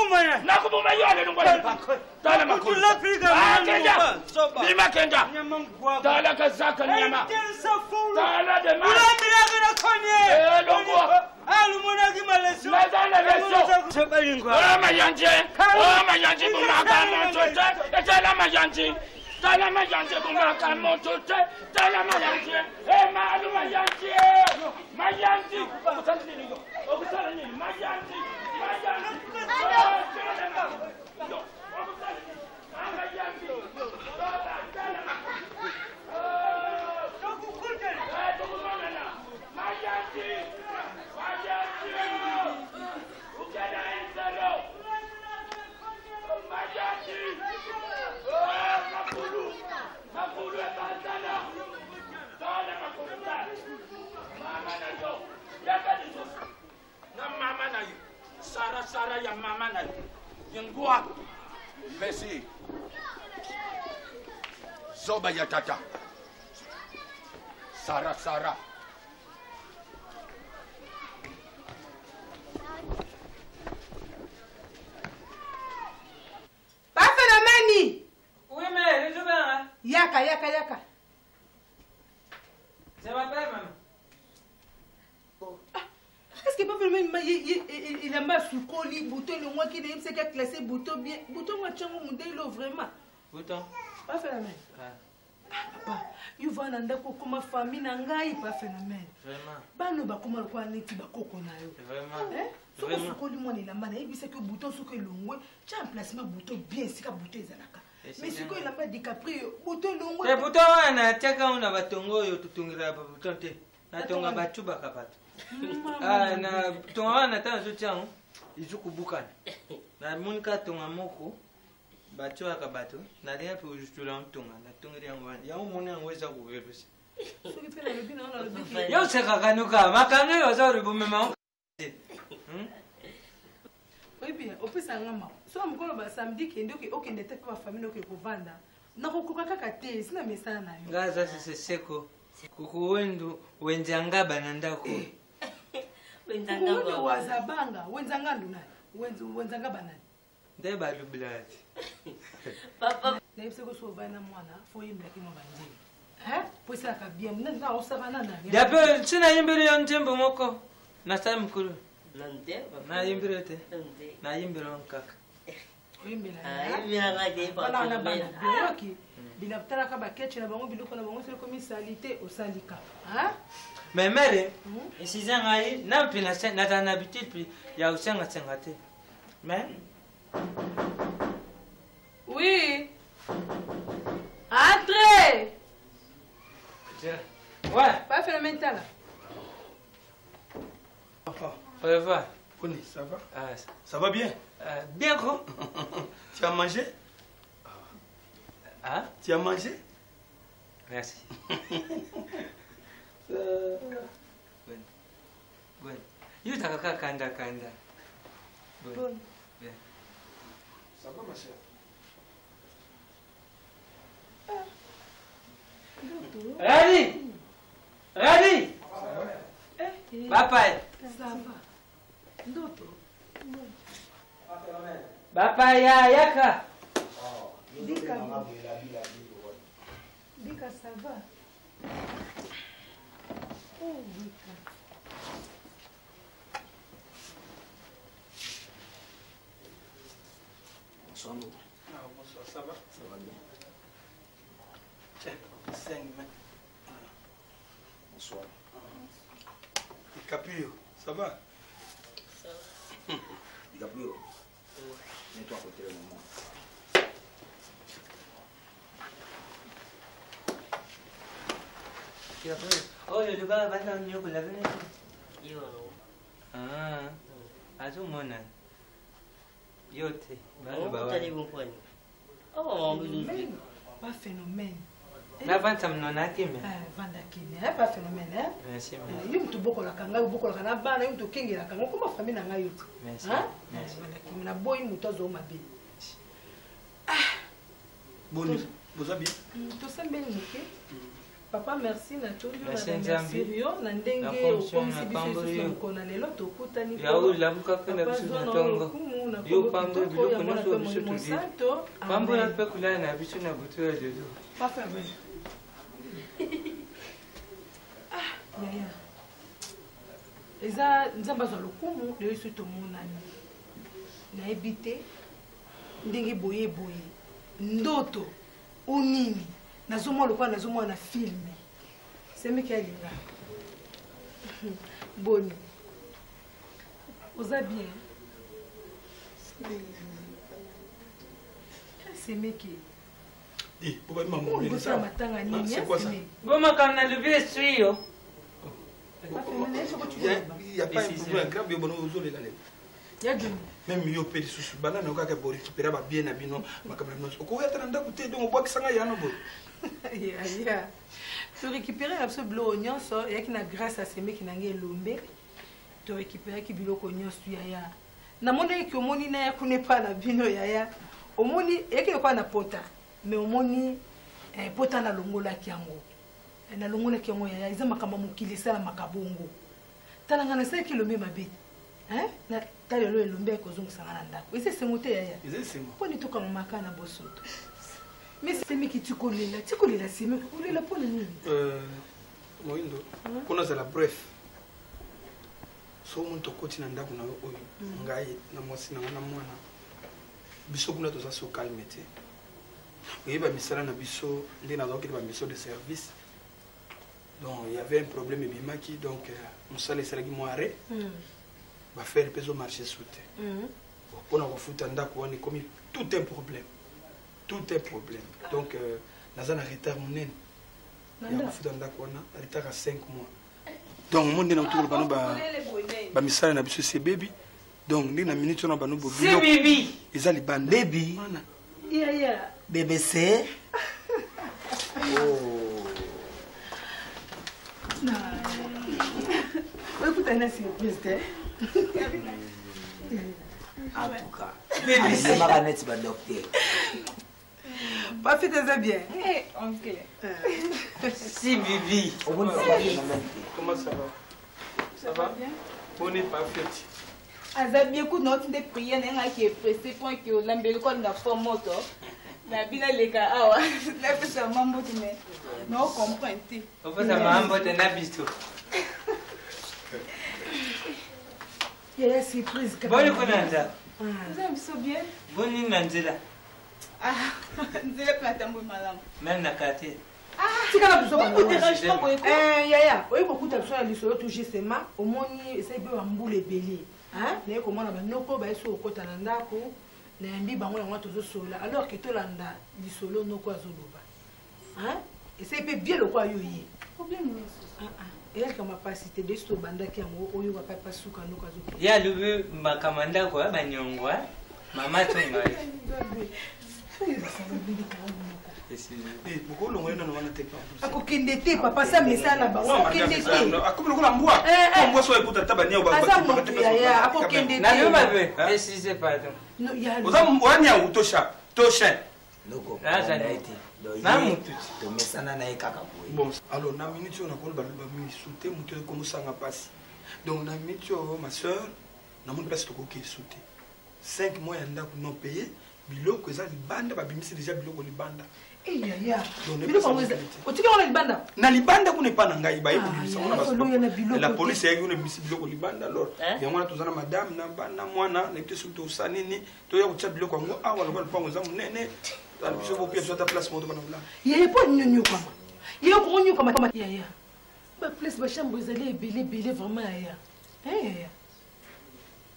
Nakubuma yo ale ngwala pa. Tala makulu. Kenda. Bima kenda. Tala kazaka nyama. Tala de ma. Ulambira kana konye. Longwa. Alu mona kimaleso. Nazana leso. Sebalingwa. Manyanje bumaka motote. Tala manyanje. Tala manyanje bumaka motote. Tala manyanje. Malu manyanje. Manyanje. Okutala nini yo? Okutala nini? Manyanje. Sara ya mama na yengua Messi Zoba ya tata Sara Papa na mani. Oui mais je vais. Yaka. Ça va pas maman. Est-ce que papa na il a mal sur colis bouton le mois qui est c'est classé bouton bien. Bouton moi chango modelo vraiment. Bouton. Papa na mani. Papa, you va nanda ko kuma famille na ngai pa phénomène. Vraiment. Bano ba kuma kwa neti ba koko na yo. Vraiment. Soko sokoli mwana ilamba na yebisa ke bouton soko elongwe tia emplacement bouton bien sika bouton ezalaka mais siko ilamba DiCaprio bouton elongwe te bouton wana tiaka una batongo oyo tutungira ba bouton te natonga batuba kapata na tonga wana tana zo tiango izukubukana na munika tonga moko batuaka bato na lia pe ujutula mtonga na tonga yango yango mona yango eza kuverusa soki pe na lobi na ona lobi yo sekakanuka makanga yo za ribumema Oui bien, au plus ça ngama. So mukolo ba samedi kende okende te pa famille okekovanda. Na kokoka kaka te, sina mesana na yo. Ngaza siseko. Kukuwendu wenzanga banandako. Wenzanga wazabanga, wenzanga nduna. Wenzanga banani. Ndeba lublati. Papa, na yebiseko so vana mwana, fo yimla ki mo banjeli. Pues ça ka bien, na osabana na. Dape sina yimbiri yo ntembo moko. Na sa mkulu. Nante, na yimbiri te. Na yimbiri nkaka. Oyimbela. Yimbira ngade ba. Bana na bana. Yoki. Bila tala ka ba ketchi na bango biloko na bango sele komi salite o salika. Mais mère, isiza ngai na pina na tana habitude ya usenga te. Mais oui. Entrez. Ouais. Pas phénoménal. Au revoir. Koni, ça va? Ça va bien? Bien gros. Tu as mangé? Ah? Tu as mangé? Merci. Bon. You taka kanda. Bon. Bien. Ça va ma chère? Radi! Radi! Bapai! Bapai ya yaka! Dika, ça va? Oh, Dika. Bonsoir. Bonsoir, ça va? Ça va bien. Tiens, 5 mains. Bonsoir. Capullo, ça va? Ça va. Capullo, mets-toi à côté de maman. Oh, le gars va dans le la venue. Yo. Ah. Azumona. Yote. Pas phénomène. Na vanta mnona kime. Vanda kime. Pas phénomène, hein? Merci. Yo mtu boko la kanga, boko la kana bana, yo mtu kengela kanga. Comment famille na ngayo? Merci. Merci. Vanda kime na boy mtu zo mabe. Bon, vous allez bien? Tout ça bien muké. Papa merci na toli na merci Rio na ndenge okomisi biso na kona lelo tokutani ya ula mukapenda biso na tongo yo pambo biloko nyonso biso tudi pambo na pe kula na biso na butu ya jojo papa we yaya eza nzamba za lokumu lelo iso tomonani nayebi te ndenge boye ndoto unini nazomona lokwa nazomona filme semeki alinga boni oza bien semeki matanga nini bomaka na levi esprit yo même yo pe lisusu bana na okaka bo récupérer ba bien na bino makambo na biso okoya tana ndako te donc obwakisanga yana bo ya to récupérer absolu blo nyonso yaki na grâce à semeki na nge lombe to récupérer ki biloko nyonso yaya na moni ki omoni na ya kunepa na bino yaya omoni yaki kwa na pota mais omoni pota na longola kiango na longola kiango yaya iza makambo mukili sala makabongo talanga na sai kilombe mabete na talelo elombe ekozongisa na ndako ese sengote yaya ese sengo poni toka mamaka na bosoto mais semeki tikolela semeki olela pona nini moindo kuna za la bref so muntu okoti na ndako na oyo ngai na mwasi na mwana biso kuna toza so calme te oyeba misala na biso nde nazokeli bamiso de service donc il y avait un problème ebimaki donc mosala esalaki mwa arrêt bafere mpe ezomarche su te mpona kofuta ndako wana ekomi tout un problème donc naza na retard monene ya kofuta ndako wana retard à 5 mois donc mo nde na kotokolo bano bamisala na biso sebebi donc nde na minute wana bano bobilo eza libanda bebi BBC écoute un surprise en tout cas c'est ma net ba docteur pas fait ça bien oncle si Bibi comment ça va ça va bien on est pas fait azabi écoute notre de prière n'a qui est pressé pour que l'ambele ko na forme moto na bina leka awa na pesa mambo mais non comprendre on fait ça mambo de na bisto il y a surprise boni konanda vous avez so bien boni nanzela nzela platambo malamu même na kate tikala biso yaya oyeba okuta biso ya lisolo tout justement omoni esai mpe bambula ebele naye komona banoko bayeso okota na ndako nayambi bango yango tozosola alors ke tolanda lisolo noko azoloba esai mpe bien lokwa yo ye eyalika mapasi te desi tobandaki yango oyoka kaka mpa suka noko azoba ye alobi makama ndako ya banyongo mama tongai akokende te papa sa misala bango akokende te akokende te nayo babe excusez pardon oza wani yango tosha toshin tomesana na ye kaka boye. Bon, alors na minute on a kon baloba mi souté mutu ko musanga pasi. Donc na minute ma sœur na mon place ko ki souté. 5 mois yanda ko non payé, biloko eza libanda ba bimisi déjà biloko libanda. Eh ya. Biloko ngweza. Otika ona libanda. Na libanda kuna pa na ngai ba yebo bimisa ona ba. La police ya yuna bimisi biloko libanda alors. Yango na tozana madame na bana mwana na bitu souté osanini to ya ko tsa biloko ngo awa lo ba pango za munene. La biso bo pia ta place moto bana bla. Yeye po nyonyo kwa. Yeye ko nyonyo kwa kama ya. Ba place ba chambre ezali ebele vraiment ya. Eh.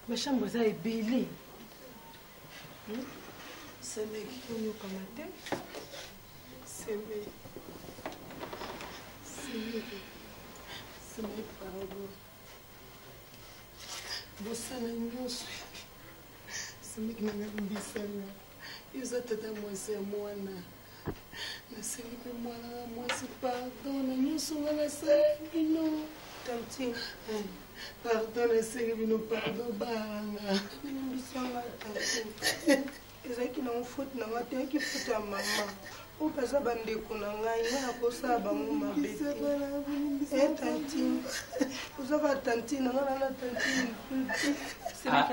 Ba chambre za ebele. C'est mec qui nyonyo kwa matin. C'est mec. C'est mec pardon. Bosana nyonso. C'est mec na ngambisana. Ils ont tata mwasi ya mwana nasengi mpe mwana na mwasi pardon na nyonso nga nasala bino tanti pardon nasengi bino pardon banga nambisanga tanti ezalaki nango faute na nga te yaki faute ya mama oyo baza bandeko na ngai nga nakosala bango mabe te tanti ozaka tanti na nga nana tanti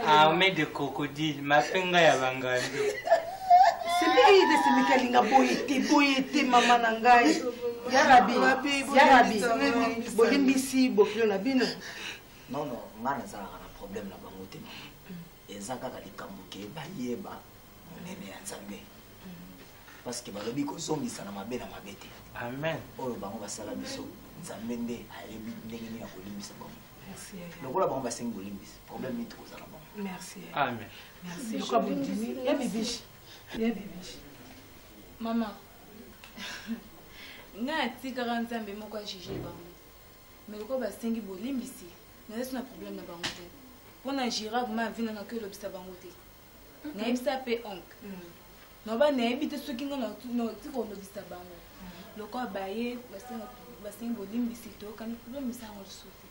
armée de crocodile mapenga ya bangando. Sembeki de semekalinga boyete mama na ngai. Yarabi. Bolimbisi bokilo na bino. Non, nga nazalaka na problème na bango te. Eza kaka likambo ke bayeba monene ya Nzambe. Parce que balobi kozongisa na mabe te. Amen. Oyo bango basala biso Nzambe nde ayebi ndenge nini ya kolimbisa bango. Merci. Lokola bango basengi bolimbisa. Problème nini tokozala bango. Merci. Amen. Merci. Lokola bondimi. Ya bibishi. Maman, nga atikaka Nzambe moko ajuge bango. Mais loko basengi bolimbisi, naza na problème na bango te. Mpona Girabe ma avi nanga kolobisa bango te. Nayebisa mpe oncle. Noba nayebi te soki nga natika kolobisa bango. Loko baye basengi bolimbisi toyokani problème esango lisusu te.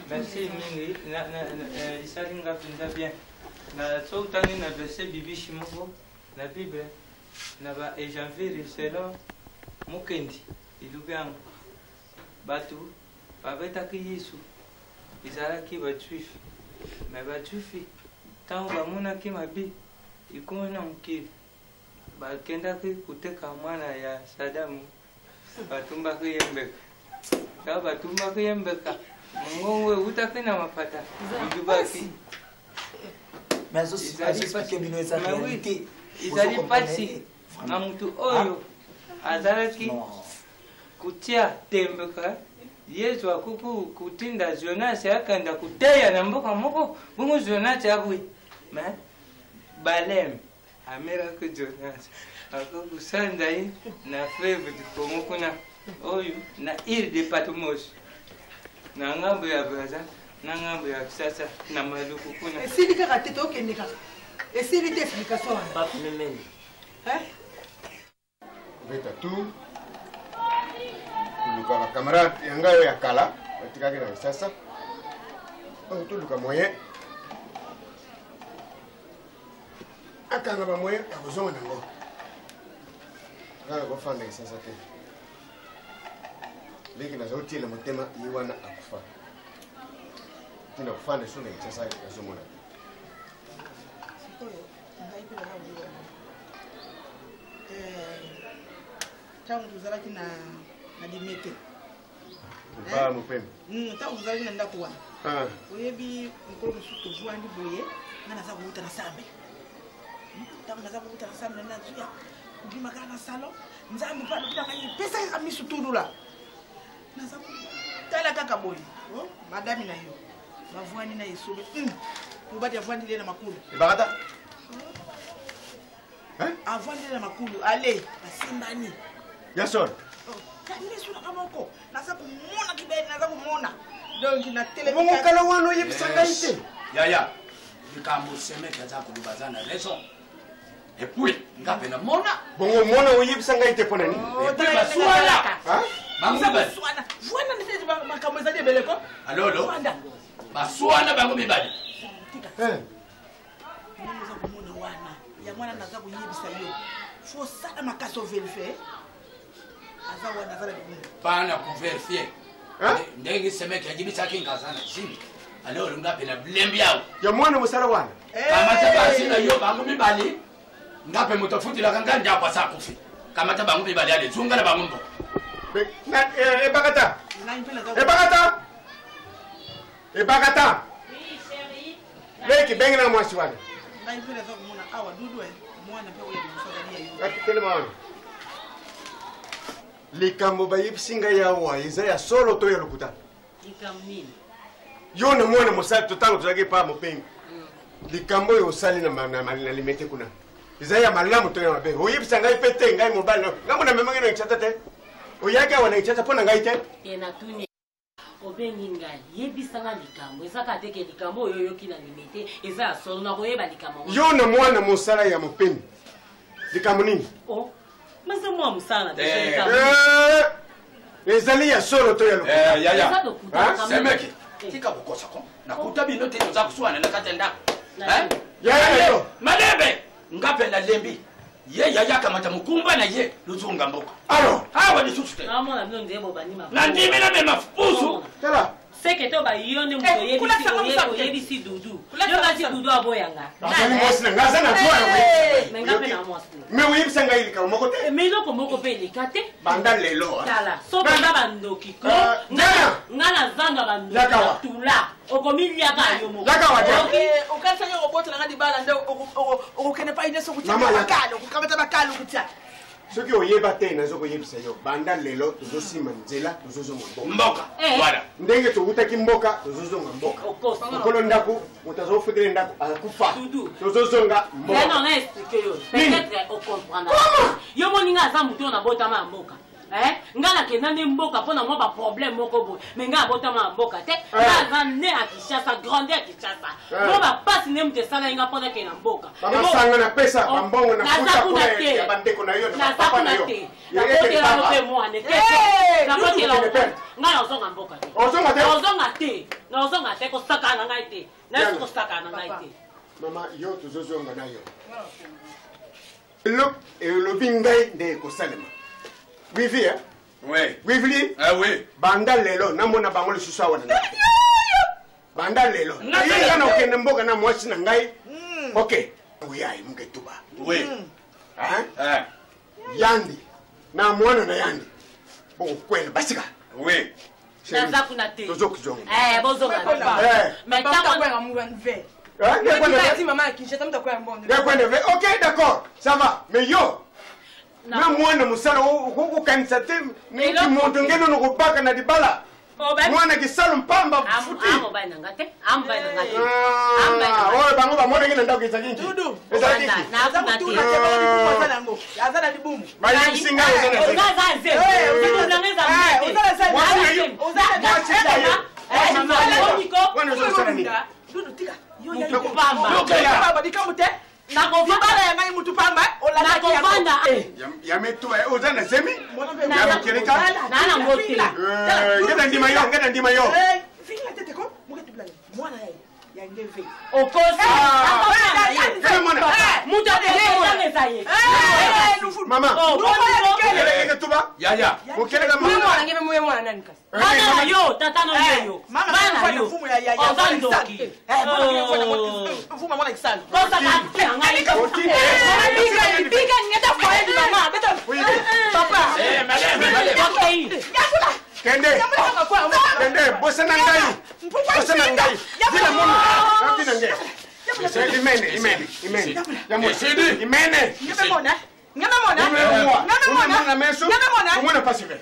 Merci mingi. Isalinga mpenza bien. Na soki na verset bibishi moko na Bible na ba Ejanvire selon mokendi ilubi yango bato babetaki Yesu ezalaki bajuifi me bajuifi ntango bamonaki mabe ikomi na mokili bakendaki koteka mwana ya Sadamu batumbaki ye mbeka kaka batumbaki ye mbeka mongongo eutaki na mapata idubaki izali pasi na mutu oyo azalaki kutia tembeka Yesu akuku kutinda Jonas akanda kuteya na mboka moko bungu Jonas abwe me balem ameraka Jonas akuku sanda yi na febe dikomo kuna oyo na île de Patmos na ngambo ya Brazza na ngambo ya Kisasa na maluku kuna esili kaka te tokende kaka esili te explication Pape Memeni Veta tu luka ba camarade yangayo ya kala batikaki na Kisasa tu luka moyen akanga ba moyen akozonga nango akanga kofanda Kisasa te leki nazotiela motema ye wana akufa tina kufanda so na Kisasa azomona ntango tozalaki na limete ba mopembe ntango tozalaki na ndako wana oyebi mokolo mosusu tovwandi boye nga naza kouta na sambe ntango naza kouta na sambe nazuya kobimaka na salon nzambe mpa lopitanga epesaka misu tulula naza kotala kaka boye madami na yo bavwandi na esobe mobati avwandile na makulu ebakata avwandile na makulu ale basimbani yasor nisulaka moko naza komona kibeli naza komona donc na telebongokala wana oyebisa ngai te yaya likambo semeke aza koloba aza na raison epui nga mpe namona bongo mona oyebisa ngai te mpo na nini baswana makambo ezali ebele ko alolo baswana bango mibali naza komona wana ya mwana naza koyebisa yo faut ça ma casse au vérifier azawa nazala bimu bana ku vérifier ndenge semeke ajibisa kinga sana chini alors ngape na blembi yao ya mwana musala wana kama tabasi na yo bangu mibali ngape mutafuti la kanganja kwa saa kufi kama tabangu mibali ale zunga na bangu mbo na ebakata ebakata ebakata oui chérie leki bengi na mwasi wana na mpela za kumona awa dudu mwana pe uya msogalia yo kele mawana likambo bayibisinga yawa eza ya solo to ya lokuta likamnini yo na mwana mosali totango tozalaki pa mopengi likambo oyo osali na limete kuna eza ya malamu to ya mabe oyebisa ngai mpe te ngai mobali ngambo na memangi na ekitata te oyaki awa na ekitata mpo na ngai te ena tuni obengi ngai yebisanga likambo ezaka teke likambo oyo oyoki na limete eza ya solo na koyeba likambo yo na mwana mosala ya mopeni likambo nini masa mwa mosala ezali ya solo to ya lokuta semeke tika kukosa ko nakuta bino te za kuswana na kati ndako yo malebe ngapela lembi ye yaya kamata mukumba na ye luzunga mboka alo hawa ni susu te amona bino ndebo banima na ndimi na mema fusu tala seke to ba yone mko yebisi dudu yo bati dudu aboyanga ngani mosi na ngaza na toa ngape na mosi me uyibisa ngai likambo moko te me loko moko pe likate banda lelo tala so banda bandoki ko ngana zanga bandoki tula okomilia ka yo moko ukafanya robot na ngadi bala ndo ukene pa ine sokutia bakalo kukamata bakalo kutia soki oyeba te nazokoyebisa yo banda lelo tozosima nzela tozozonga mboka wala ndenge towutaki mboka tozozonga mboka okolo ndako moto azofutela ndako akufa tozozonga mboka yo moninga aza moto na botama ya mboka ngala kenda nde mboka mpona mwa baproblème moko boye me nga abotama ya mboka te nga aza ne ya kishasa grande ya kishasa mo bapasi nde moto esala yenga mpona ke na mboka bamasanga na pesa bambongo na futa ya bandeko na yo na papa na yo nakotela mpe mwane nakotela nga nazonga mboka te nazonga te kosaka na ngai te nayesi kosaka na ngai te mama yo tozozonga na yo eloko elobi ngai nde ekosalema wivi wivili banda lelo namona bango lisusu awa na ngai banda lelo nayenga na okende mboka na mwasi na ngai ok oyayi muketuba yandi na mwana na yandi bokokwela basika nazakuna te tozokizonga ok d'accord ça va mais yo na mwana musala ukukanisa te kimoto ngeno nokobaka na libala mwana kisalo mpamba futi oyo bango bamonaki na ndako ezalaki bayebisinga nakobala ya ngai mutu pamba nakobanda yametua oza na zemi yamekeleka ngeta ndima yo ngeta ndima yo finga tete ko muketubla mwana ya ngeve okosi mutu atezaye mama keleke tuba yaya mukeleka mama ngebe muye mwana nani kasi bana yo tata no yo bana yo fumu ya ozandoki fumu mwana kisalo kosa ka ngai pika ngeta foye di mama beto papa okay kende bosana ngai dila mono dila ngai imene Ngame meso. Ngame pasive.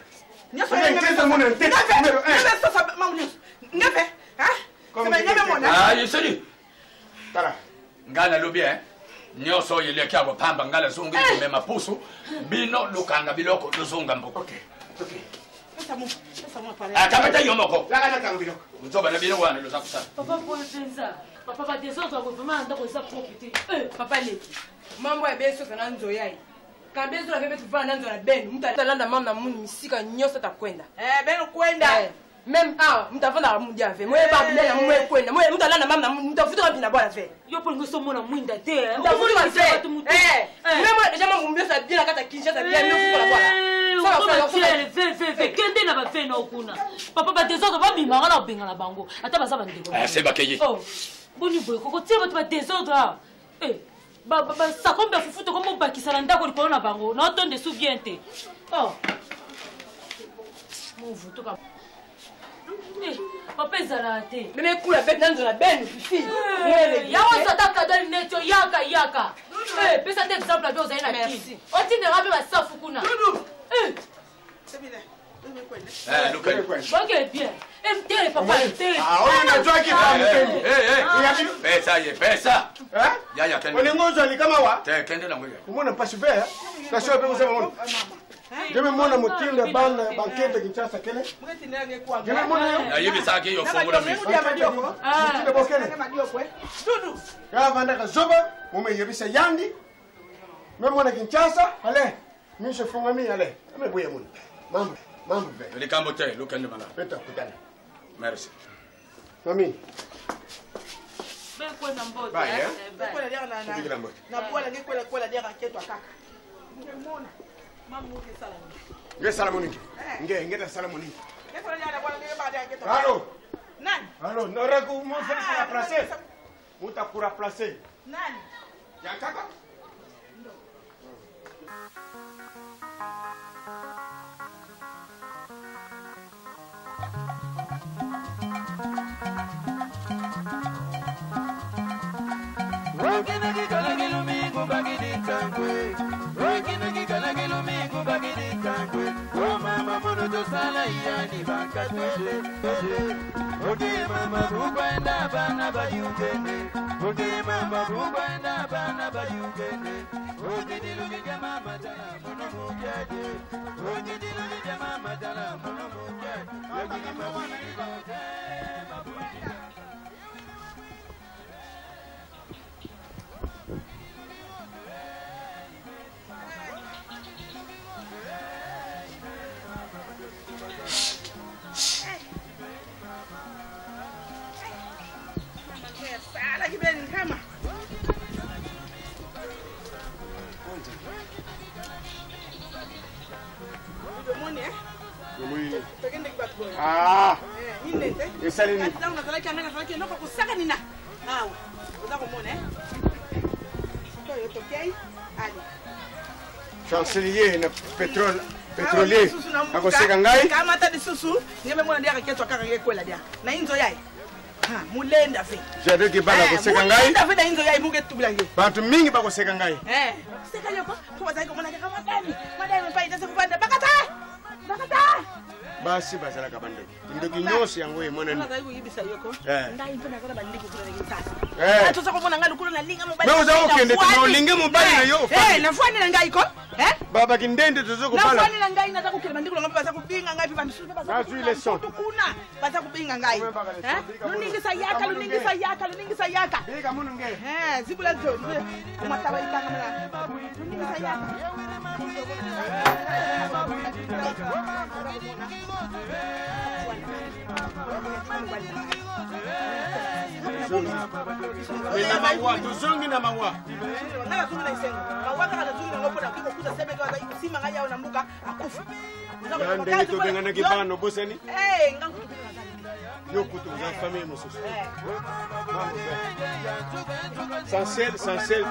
Tara. Ngana lobie nyoso yele kya pamba ngala zonga ile mapusu bino lukanga biloko luzonga mboko. Okay. Akamata yomoko. Laka biloko. Uzoba na bino wana lozakusa. Papa poenza. Papa descendre kwa vraiment ndako za profiter. Papa leki. Mambo ya beso sana nzoyai. Kabezo la bebe tuvana nanzo na ben. Mtalanda mama na muni misika nyoso takwenda. Ben kwenda. Même mtavana mudi ave. Mwe ba bila mwe kwenda. Mwe mtalanda mama na muni mtafuta wapi na bwana fe. Yo pour ngo somo na mwinda te. Mtafuta wapi fe. Mwe deja mama mbi nyonso bien na kati ya Kinshasa bien kende na bafe na okuna papa badesordre babimaka na obenga na bango ata baza bandeko se bakeye boni boye kokotia bato badesordre basakombe ya fufu tokoma obakisa na ndako likolo na bango na otonde su bien te movutoka papa ezala te meme kula bete na nzela benu fifi yango ozata kadoli neti oyaka pesa te exemple abe ozali na kini otindela mpe basafu kuna boke bien mtere papa pesa yaya olingo ozali kama wa kende na ngoya umona mpasi be kasho be uzema Jeme mona mutinda banda bankete Kinshasa kele. Jeme mona yo bisaki yo fungula mi. Mutinda bokele. Dudu. Ya banda ka zoba, mume yebisa yandi. Me mona Kinshasa, ale. Mi se funga mi ale. Me boye mona. Mambo be. Le kambote, lo kende mala. Peta kutana. Merci. Mami. Ben kwenda mbote. Bye. Kwenda dia na bwala ngekwela dia raketwa kaka. Ngemona. Nge salamoningi. Ngeta salamoningi. Allô? Nani? Allô, noraku mo fa la place. Muta kura place. Nani? Ya kaka? Wakina kikalagi lumingu bagidi kankwe. Wakina kikalagi lumingu bagidi kankwe. Oh mama mono to sala yani bankatwe. Oke mama bukwenda bana bayungene. Oke mama bukwenda bana bayungene. Oke dilugi jama matala mono mujade. Oke dilugi jama matala mono mujade. Lakini mama nikote babuja. Lagi berani kama. Ah. Ini teh. Esali ni. Kita nak lagi nak aku saka nina. Ah, udah kau mana? Kau itu okay? Ali. Chancelier na pétrolier. Ako sekangai. Kama tadi susu, ngebe mwana dia kaketwa kaka ngekwela dia. Na inzo yai. Ha, mulenda fe. Jado ki bana ko sekangai. Mulenda fe na inzo yai muge tubulange. Bantu mingi bako sekangai. Seka yoko, kwa zai ko mwana kama madami pa ita sekupanda bakata. Basi bazala kabande. Ndoki nyosi yango mwana ni. Zai ko yibisa yoko. Ndai mpona kana bandiki kula ngi sasa. Atosa ko mwana ngali kula na linga mobali. Mezo okende to linga mobali na yo. Nafani na ngai ko? Baba kindende tozoko pala. Nafani na ngai nataka kukela bandiki ngamba baza kubinga ngai pipa misusu baza. Azui le son. Kuna baza kubinga ngai. Luningi sa yaka. Biga munu nge. Zibula nzo. Kumatawa ikanga mala. Luningi sa yaka. Ina mawa, tuzongi na mawa. Ngala zungi na isengo. Mawa kana zungi na ngopo na kiko kuza sebe kwa kusima ngaya yao na mbuka akufa. Ndenge to benga na kibano bosani. Ngangu tupina na zani. Yo kutu za famille mususu. Sansel.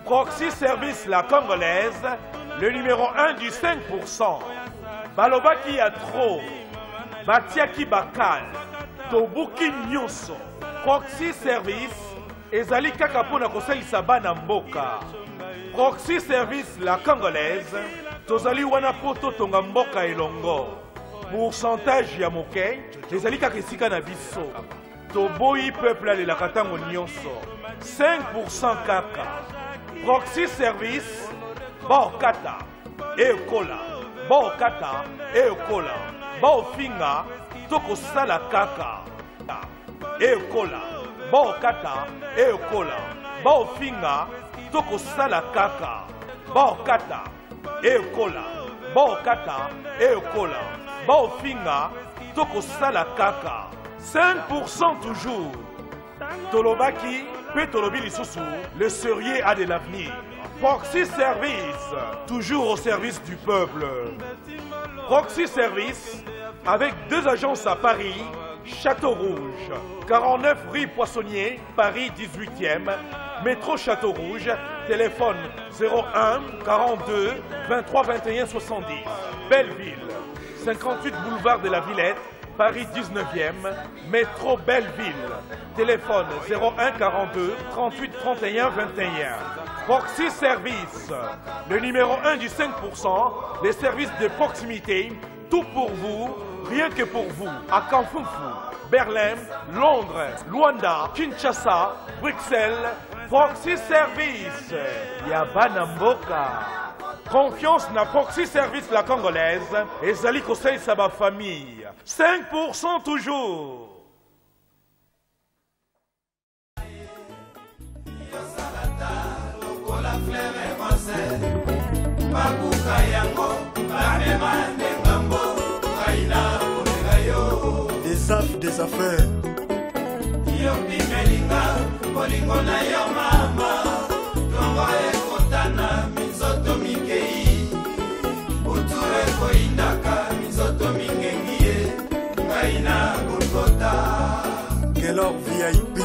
Proxy Service La Congolaise, le numéro 1 du 5%. Balobaki ya trop, Batiaki Bakal, Tobuki Nyuso. Proxy Service, ezali kaka pona kosalisa bana mboka. Proxy Service La Congolaise, tozali wana poto tonga mboka elongo. Pourcentage ya moke, ezali kaka esika na biso. Toboyi peuple alelaka tango nyonso. 5% kaka. Proxy Service, Bokata, Ekola, Bokata, Ekola, baofinga tokosala kaka ekola baokata ekola baofinga tokosala kaka baokata ekola baokata ekola baofinga tokosala kaka 5% toujours tolobaki pe tolobi lisusu le serrier a de l'avenir. Proxy Service, toujours au service du peuple. Proxy Service, avec 2 agences à Paris, Château Rouge, 49 rue Poissonnier, Paris 18e, métro Château Rouge, téléphone 01 42 23 21 70. Belleville, 58 boulevard de la Villette, Paris 19e, métro Belleville, téléphone 01 42 38 31 21. Proxy Service, le numéro 1 du 5%, les services de proximité, tout pour vous, rien que pour vous, à Kanfunfu, Berlin, Londres, Luanda, Kinshasa, Bruxelles, Proxy Service, Yabana Mboka. Confiance na Proxy Service la congolaise et Zali Kosei Saba famille. 5% toujours. Des affres, des affaires. Gelor VIP.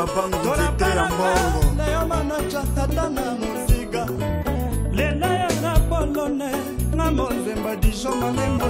Kabangu zete ya mbongo leo manacha hatana muzika lela ya na polone na mozemba dijo malembo